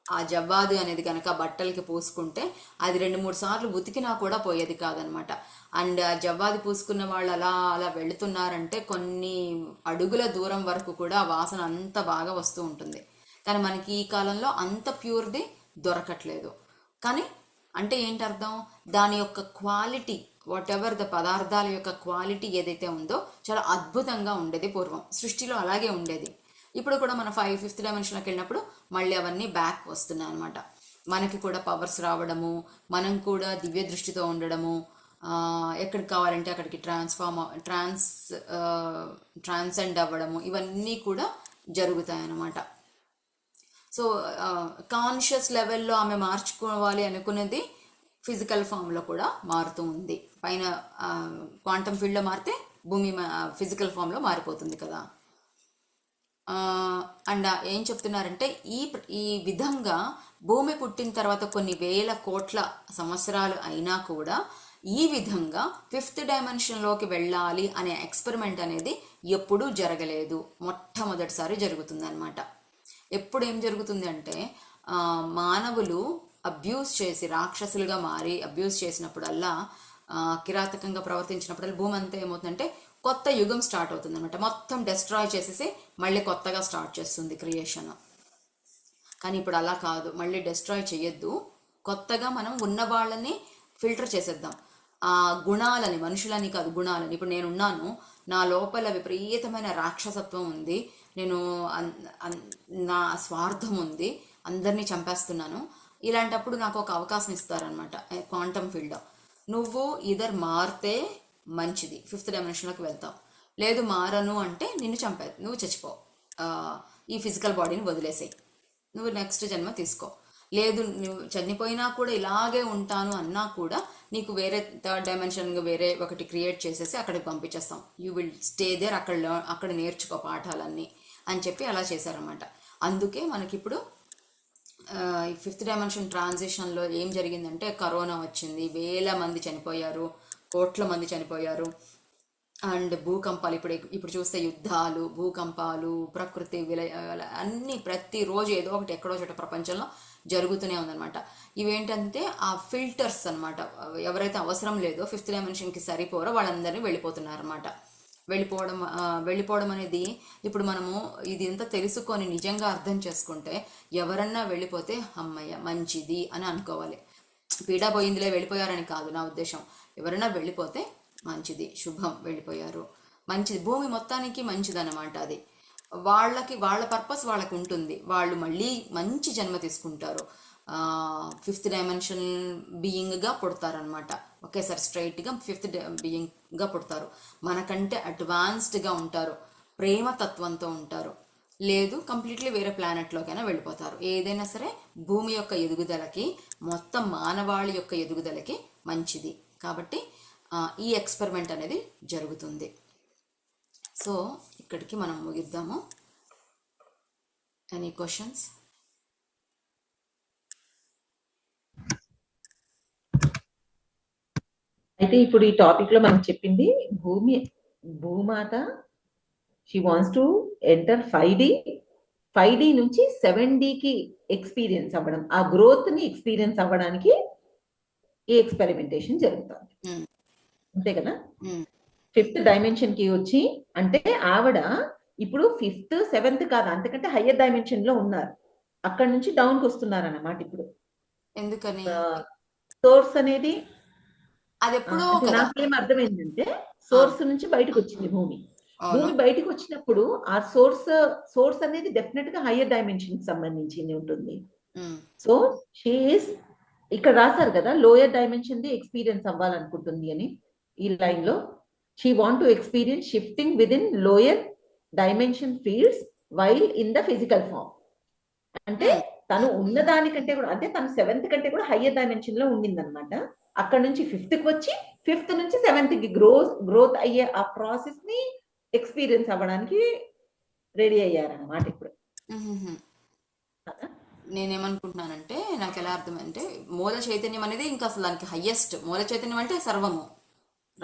ఆ జవ్వాదు అనేది కనుక బట్టలకి పూసుకుంటే అది 2-3 సార్లు ఉతికినా కూడా పోయేది కాదనమాట. అండ్ ఆ జవ్వాది పూసుకున్న వాళ్ళు అలా అలా వెళుతున్నారంటే కొన్ని అడుగుల దూరం వరకు కూడా ఆ వాసన అంత బాగా వస్తూ ఉంటుంది. కానీ మనకి ఈ కాలంలో అంత ప్యూర్ది దొరకట్లేదు. కానీ అంటే ఏంటి అర్థం, దాని యొక్క క్వాలిటీ, వాట్ ఎవర్ ద పదార్థాల యొక్క క్వాలిటీ ఏదైతే ఉందో చాలా అద్భుతంగా ఉండేది పూర్వం. సృష్టిలో అలాగే ఉండేది. ఇప్పుడు కూడా మన 5th డైమెన్షన్లోకి వెళ్ళినప్పుడు మళ్ళీ అవన్నీ బ్యాక్ వస్తున్నాయి అనమాట. మనకి కూడా పవర్స్ రావడము, మనం కూడా దివ్య దృష్టితో ఉండడము, ఎక్కడికి కావాలంటే అక్కడికి ట్రాన్సెండ్ అవ్వడము, ఇవన్నీ కూడా జరుగుతాయన్నమాట. సో కాన్షియస్ లెవెల్లో ఆమె మార్చుకోవాలి అనుకున్నది ఫిజికల్ ఫామ్లో కూడా మారుతూ ఉంది. పైన క్వాంటమ్ ఫీల్డ్లో మారితే భూమి ఫిజికల్ ఫామ్లో మారిపోతుంది కదా. అండ్ ఏం చెప్తున్నారంటే, ఈ విధంగా భూమి పుట్టిన తర్వాత కొన్ని వేల కోట్ల సంవత్సరాలు అయినా కూడా ఈ విధంగా 5th డైమెన్షన్లోకి వెళ్ళాలి అనే ఎక్స్పెరిమెంట్ అనేది ఎప్పుడూ జరగలేదు. మొట్టమొదటిసారి జరుగుతుంది అనమాట. ఎప్పుడు ఏం జరుగుతుంది అంటే, మానవులు అబ్యూస్ చేసి రాక్షసులుగా మారి అబ్యూస్ చేసినప్పుడల్లా, కిరాతకంగా ప్రవర్తించినప్పుడల్లా భూమి అంతా ఏమవుతుందంటే కొత్త యుగం స్టార్ట్ అవుతుంది అనమాట. మొత్తం డెస్ట్రాయ్ చేసేసి మళ్ళీ కొత్తగా స్టార్ట్ చేస్తుంది క్రియేషన్. కానీ ఇప్పుడు అలా కాదు, మళ్ళీ డెస్ట్రాయ్ చేయొద్దు, కొత్తగా మనం ఉన్న వాళ్ళని ఫిల్టర్ చేసేద్దాం. ఆ గుణాలని, మనుషులని కాదు గుణాలని. ఇప్పుడు నేనున్నాను, నా లోపల విపరీతమైన రాక్షసత్వం ఉంది, నేను నా స్వార్థం ఉంది, అందరినీ చంపేస్తున్నాను. ఇలాంటప్పుడు నాకు ఒక అవకాశం ఇస్తారనమాట క్వాంటమ్ ఫీల్డ్లో. నువ్వు ఇదర్ మారితే మంచిది, 5th డైమెన్షన్లోకి వెళ్తావు, లేదు మారను అంటే నువ్వు చచ్చిపో, ఈ ఫిజికల్ బాడీని వదిలేసేయి, నువ్వు నెక్స్ట్ జన్మ తీసుకో. లేదు నువ్వు చనిపోయినా కూడా ఇలాగే ఉంటాను అన్నా కూడా నీకు వేరే 3rd డైమెన్షన్గా వేరే ఒకటి క్రియేట్ చేసేసి అక్కడికి పంపించేస్తాం. యూ విల్ స్టే దేర్, అక్కడ నేర్చుకో పాఠాలన్నీ అని చెప్పి అలా చేశారన్నమాట. అందుకే మనకిప్పుడు 5th డైమెన్షన్ ట్రాన్సిషన్లో ఏం జరిగిందంటే, కరోనా వచ్చింది, వేల మంది చనిపోయారు, కోట్ల మంది చనిపోయారు. అండ్ భూకంపాలు, ఇప్పుడు చూస్తే యుద్ధాలు, భూకంపాలు, ప్రకృతి విలయాలు అన్నీ ప్రతిరోజు ఏదో ఒకటి ఎక్కడో చోట ప్రపంచంలో జరుగుతూనే ఉందన్నమాట. ఇవేంటంటే ఆ ఫిల్టర్స్ అనమాట. ఎవరైతే అవసరం లేదో 5th డైమెన్షన్కి సరిపోరో వాళ్ళందరినీ వెళ్ళిపోతున్నారన్నమాట. వెళ్ళిపోవడం అనేది ఇప్పుడు మనము ఇది ఎంత తెలుసుకొని నిజంగా అర్థం చేసుకుంటే, ఎవరన్నా వెళ్ళిపోతే అమ్మయ్య మంచిది అని అనుకోవాలి. పీడా పోయిందిలే వెళ్ళిపోయారని కాదు నా ఉద్దేశం. ఎవరైనా వెళ్ళిపోతే మంచిది, శుభం, వెళ్ళిపోయారు, మంచిది, భూమి మొత్తానికి మంచిదన్నమాట. అది వాళ్ళ పర్పస్ వాళ్ళకి ఉంటుంది. వాళ్ళు మళ్ళీ మంచి జన్మ తీసుకుంటారు, 5th డైమెన్షన్ బీయింగ్గా పుడతారనమాట. ఒకేసారి స్ట్రైట్గా 5th బీయింగ్గా పుడతారు. మనకంటే అడ్వాన్స్డ్గా ఉంటారు, ప్రేమ తత్వంతో ఉంటారు, లేదు కంప్లీట్లీ వేరే ప్లానెట్లోకైనా వెళ్ళిపోతారు. ఏదైనా సరే భూమి యొక్క ఎదుగుదలకి, మొత్తం మానవాళి యొక్క ఎదుగుదలకి మంచిది. కాబట్టి ఈ ఎక్స్పెరిమెంట్ అనేది జరుగుతుంది. సో ఇక్కడికి మనం ముగిద్దాము. Any questions? అయితే ఇప్పుడు ఈ టాపిక్ లో మనం చెప్పింది భూమాత she wants to enter 5D నుంచి 7Dకి ఎక్స్పీరియన్స్ అవ్వడం, ఆ గ్రోత్ ని ఎక్స్పీరియన్స్ అవ్వడానికి ఈ ఎక్స్పెరిమెంటేషన్ జరుగుతుంది, అంతే కదా. 5th డైమెన్షన్ కి వచ్చి, అంటే ఆవిడ ఇప్పుడు 5th 7th కాదు, అంతకంటే హయ్యర్ డైమెన్షన్ లో ఉన్నారు. అక్కడ నుంచి డౌన్ కి వస్తున్నారు అన్నమాట ఇప్పుడు. ఎందుకని? సోర్స్ అనేది అది ఎప్పుడో అంటే కదా. నాకేం అర్థమైందంటే, సోర్స్ నుంచి బయటకు వచ్చింది భూమి. అవును. భూమి బయటకు వచ్చినప్పుడు ఆ సోర్స్ అనేది డెఫినెట్ గా హయ్యర్ డైమెన్షన్ కి సంబంధించింది ఉంటుంది. ఉమ్, సో షీఈస్, ఇక్కడ రాశారు కదా లోయర్ డైమెన్షన్ ది ఎక్స్పీరియన్స్ అవ్వాలనుకుంటుంది అని ఈ లైన్ లో. She want to experience shifting with in lower dimension fields while in the physical form. అంటే ఉమ్, తను ఉన్న దానికంటే కూడా, అంటే తను 7th కంటే కూడా హయ్యర్ డైమెన్షన్ లో ఉండిందనమాట. అక్కడ నుంచి 5th కి వచ్చి 5th నుంచి 7th కి గ్రోత్ అయ్యే ఆ ప్రాసెస్ ని ఎక్స్పీరియన్స్ అవ్వడానికి రెడీ అయ్యారనమాట ఇప్పుడు. ఉహుహు. కదా? నేనేమనుకుంటున్నానంటే, నాకు ఎలా అర్థమంటే, మూల చైతన్యం అనేది ఇంకా అసలు దానికి హయ్యెస్ట్. మూల చైతన్యం అంటే సర్వము,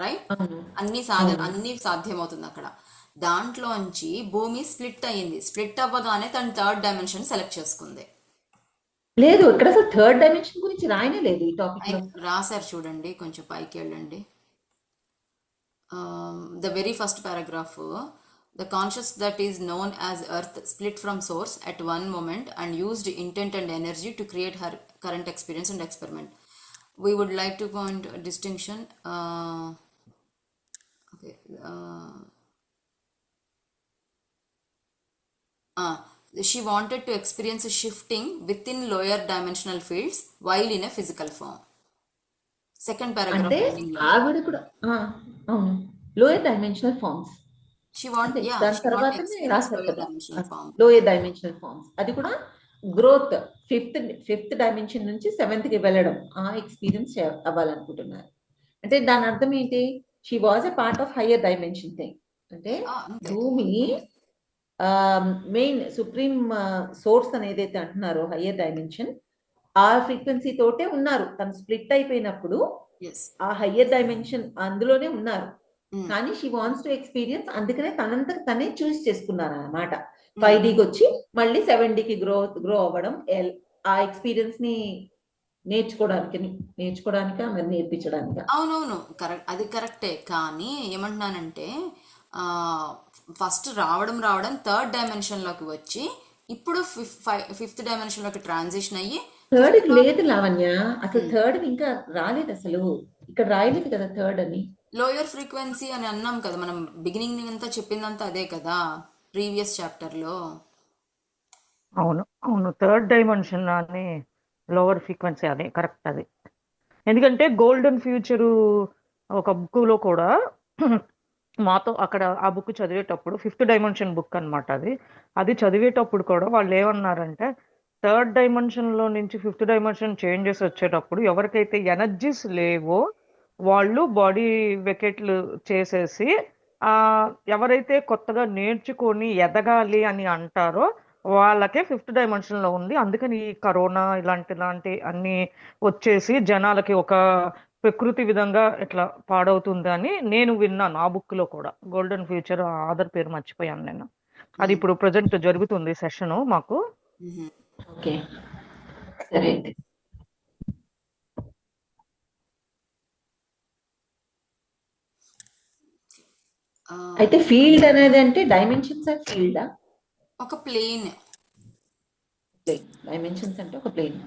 రైట్? అవును, అన్ని సాధ్యమవుతుంది అక్కడ. దాంట్లోంచి భూమి స్ప్లిట్ అయ్యింది. స్ప్లిట్ అవ్వగానే తను థర్డ్ డైమెన్షన్ సెలెక్ట్ చేసుకుంది. లేదు ఇక్కడ అసలు థర్డ్ డైమెన్షన్ గురించి రాయనే లేదు ఈ టాపిక్ లో. రాశారు చూడండి, కొంచెం పైకి వెళ్ళండి. The very first paragraph, the conscious that is known as earth split from source at one moment and used intent and energy to create her current experience and experiment. We would like to point a distinction. Okay. She wanted to experience a shifting within lower dimensional fields while in a physical form. Second paragraph అంటే ending లో. ఆవిడ కూడా అవును, lower dimensional forms She want, అంటే yeah, దాని she want to తర్వాతనే experience రాశారు lower కదా dimensional form. Lower dimensional forms. అది కూడా గ్రోత్ ఫిఫ్త్ డైమెన్షన్ నుంచి 7th కి వెళ్ళడం, ఆ ఎక్స్పీరియన్స్ అవ్వాలనుకుంటున్నారు. అంటే దాని అర్థం ఏంటి? She was a part of higher dimension thing. అంటే అంతే. భూమి మెయిన్ సుప్రీం సోర్స్ అని ఏదైతే అంటున్నారో హయ్యర్ డైమెన్షన్, ఆ ఫ్రీక్వెన్సీ తోటే ఉన్నారు. తను స్ప్లిట్ అయిపోయినప్పుడు Yes. ఆ హయ్యర్ డైమెన్షన్ అందులోనే ఉన్నారు. కానీ షీ వాంట్స్ టు ఎక్స్పీరియన్స్, అందుకనే తనంతట తనే చూస్ చేసుకున్నారు అనమాట. 5Dకి వచ్చి మళ్ళీ 7Dకి గ్రో అవ్వడం, ఆ ఎక్స్పీరియన్స్ ని నేర్చుకోవడానికా మరి నేర్పించడానికా? అవునవును, కరెక్ట్, అది కరెక్టే. కానీ ఏమంటున్నానంటే, ఫస్ట్ రావడం థర్డ్ డైమెన్షన్ లోకి వచ్చి ఇప్పుడు ఫిఫ్త్ డైమెన్షన్ లోకి ట్రాన్సిషన్ అయ్యి థర్డ్ లేదు లావణ్య, అసలు థర్డ్ ఇంకా రాలేదు. అసలు ఇక్కడ రాయలేదు కదా థర్డ్ అని. లోయర్ ఫ్రీక్వెన్సీ అని అన్నాం కదా మనం. బిగినింగ్ అంతా చెప్పిందంతా అదే కదా ప్రీవియస్ చాప్టర్ లో. అవును అవును, థర్డ్ డైమెన్షన్ అని లోవర్ ఫ్రీక్వెన్సీ అది కరెక్ట్. అది ఎందుకంటే గోల్డెన్ ఫ్యూచరు ఒక బుక్లో కూడా మాతో అక్కడ ఆ బుక్ చదివేటప్పుడు 5th డైమెన్షన్ బుక్ అనమాట అది చదివేటప్పుడు కూడా వాళ్ళు ఏమన్నారంటే, థర్డ్ డైమెన్షన్లో నుంచి 5th డైమెన్షన్ చేంజెస్ వచ్చేటప్పుడు ఎవరికైతే ఎనర్జీస్ లేవో వాళ్ళు బాడీ వెకెట్లు చేసేసి ఎవరైతే కొత్తగా నేర్చుకొని ఎదగాలి అని అంటారో వాళ్ళకే 5th డైమెన్షన్లో ఉంది. అందుకని ఈ కరోనా ఇలాంటి అన్ని వచ్చేసి జనాలకి ఒక ప్రకృతి విధంగా ఇట్లా పాడవుతుంది అని నేను విన్నాను ఆ బుక్ లో కూడా. గోల్డెన్ ఫ్యూచర్ ఆధర్ పేరు మర్చిపోయాను నేను. అది ఇప్పుడు ప్రజెంట్ జరుగుతుంది సెషన్ మాకు. ఓకే సరే. అయితే ఫీల్డ్ అనేది అంటే డైమెన్షన్స్ అండ్ ఫీల్డా? ఒక ప్లేన్. డైమెన్షన్స్ అంటే ఒక ప్లేన్.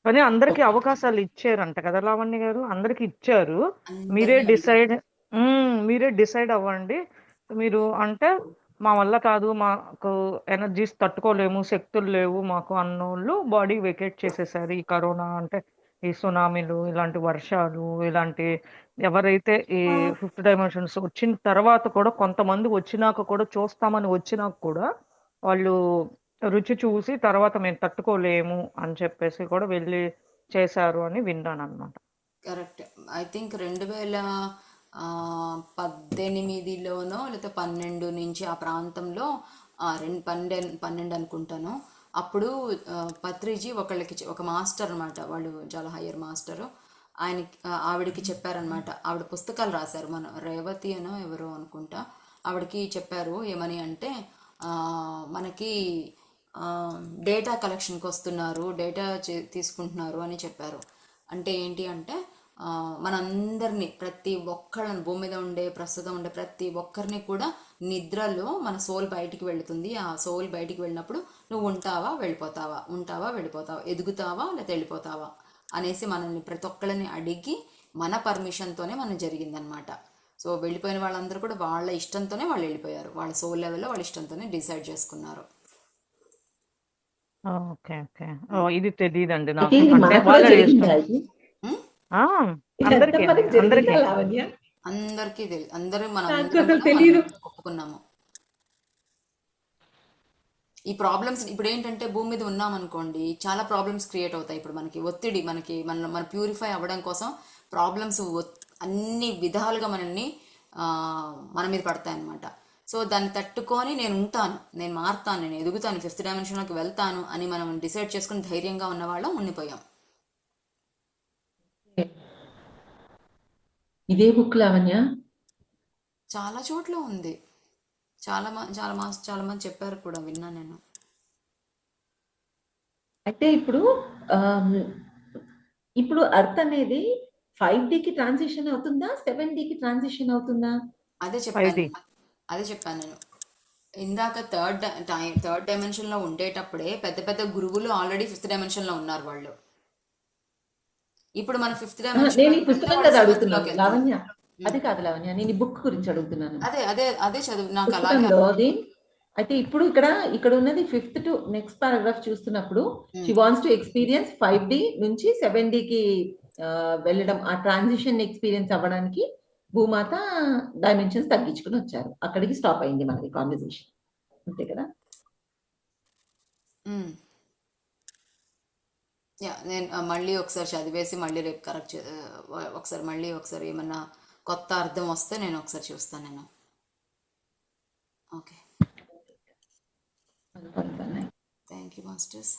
కానీ అందరికి అవకాశాలు ఇచ్చారంట కదా లావణ్య గారు, అందరికి ఇచ్చారు. అందరినీ మీరే డిసైడ్ అవ్వండి. మీరు అంటే మా వల్ల కాదు, మాకు ఎనర్జీస్ తట్టుకోలేము, శక్తులు లేవు మాకు అన్నోళ్ళు బాడీ వెకేట్ చేసేసారు. ఈ కరోనా అంటే ఈ సునామీలు, ఇలాంటి వర్షాలు, ఇలాంటి ఎవరైతే ఈ 5th డైమెన్షన్స్ వచ్చిన తర్వాత కూడా కొంతమంది వచ్చినాక కూడా చూస్తామని వచ్చినాక కూడా వాళ్ళు రుచి చూసి తర్వాత మేము తట్టుకోలేము అని చెప్పేసి కూడా వెళ్ళి చేశారు అని విన్నాను అనమాట. కరెక్ట్. ఐ థింక్ 2018లోనో లేకపోతే 12 నుంచి ఆ ప్రాంతంలో 12 అనుకుంటాను. అప్పుడు పత్రిజీ ఒక మాస్టర్ అనమాట, వాళ్ళు చాలా హయ్యర్ మాస్టరు. ఆవిడకి చెప్పారనమాట. ఆవిడ పుస్తకాలు రాశారు, మన రేవతి అనో ఎవరో అనుకుంటా. ఆవిడకి చెప్పారు ఏమని అంటే, మనకి డేటా కలెక్షన్కి వస్తున్నారు, డేటా తీసుకుంటున్నారు అని చెప్పారు. అంటే ఏంటి అంటే మనందరినీ ప్రతి ఒక్కళ్ళని భూమి మీద ఉండే ప్రస్తుతం ఉండే ప్రతి ఒక్కరిని కూడా నిద్రలో మన సోల్ బయటికి వెళుతుంది. ఆ సోల్ బయటికి వెళ్ళినప్పుడు నువ్వు ఉంటావా వెళ్ళిపోతావా, ఉంటావా వెళ్ళిపోతావా, ఎదుగుతావా లేదా వెళ్ళిపోతావా అనేసి మనల్ని ప్రతి ఒక్కళ్ళని అడిగి మన పర్మిషన్తోనే మనం జరిగిందనమాట. సో వెళ్ళిపోయిన వాళ్ళందరూ కూడా వాళ్ళ ఇష్టంతోనే వాళ్ళు వెళ్ళిపోయారు. వాళ్ళ సోల్ లెవెల్లో వాళ్ళ ఇష్టంతోనే డిసైడ్ చేసుకున్నారు. Okay okay. ఇది తెలియదండి అయితే నాకు. ఇది అంటే మనకు కూడా వాళ్ళ ఇష్టం. జరిగిందా ఇది? ఉమ్, ఆ, ఇదంతా అందరికీ అండి, మనకు జరిగిందా అందరికీ. లావణ్య? అందరికీ తెలియదు. అందరూ మనం నాకు అందరం అసలు కూడా మనం తెలియదు. ఒప్పుకున్నాము. ఈ ప్రాబ్లమ్స్ ఇప్పుడు ఏంటంటే భూమి మీద ఉన్నాం అనుకోండి, చాలా ప్రాబ్లమ్స్ క్రియేట్ అవుతాయి. ఇప్పుడు మనకి ఒత్తిడి, మన ప్యూరిఫై అవ్వడం కోసం ప్రాబ్లమ్స్ అన్ని విధాలుగా మనల్ని మన మీద పడతాయి అన్నమాట. సో దాన్ని తట్టుకొని నేను ఉంటాను, నేను మారుతాను, నేను ఎదుగుతాను, 5th డైమెన్షన్లోకి వెళ్తాను అని మనం డిసైడ్ చేసుకుని ధైర్యంగా ఉన్న వాళ్ళం ఉండిపోయాం. ఇదే బుక్ లావణ్య? చాలా చోట్ల ఉంది. చాలా మంది చెప్పారు కూడా, విన్నా నేను. అయితే ఇప్పుడు అర్త్ అనేది 5Dకి ట్రాన్సిషన్ అవుతుందా, 7Dకి ట్రాన్సిషన్ అవుతుందా? అదే 5D. చెప్పాను నేను ఇందాక. థర్డ్ డైమెన్షన్ లో ఉండేటప్పుడే పెద్ద పెద్ద గురువులు ఆల్రెడీ 5th డైమెన్షన్ లో ఉన్నారు వాళ్ళు. ఇప్పుడు మన 5th డైమెన్షన్ నేను లో ఈ పుస్తకం వాళ్ళు కదా 7th అడుగుతున్నాను లోకి వెళ్తున్నారు. లావణ్య. అది కాదు లావణ్య, నేను ఈ బుక్ గురించి అడుగుతున్నాను. అదే చదువు, నాకు అలాగే పుస్తకంలో అది. అయితే ఇప్పుడు ఇక్కడ ఉన్నది 5th టు నెక్స్ట్ పారాగ్రాఫ్ చూస్తున్నప్పుడు she wants to experience 5D నుంచి 7Dకి వెళ్ళడం, ఆ ట్రాన్సిషన్ ఎక్స్పీరియన్స్ అవ్వడానికి భూమాత డైమెన్షన్స్ తగ్గించుకుని వచ్చారు. అక్కడికి స్టాప్ అయింది మనది కాన్వర్సేషన్, అంతే కదా? నేను మళ్ళీ ఒకసారి చదివేసి మళ్ళీ రేపు కరెక్ట్ ఒకసారి ఏమన్నా కొత్త అర్థం వస్తే నేను ఒకసారి చూస్తాను నేను. Okay, thank you masters.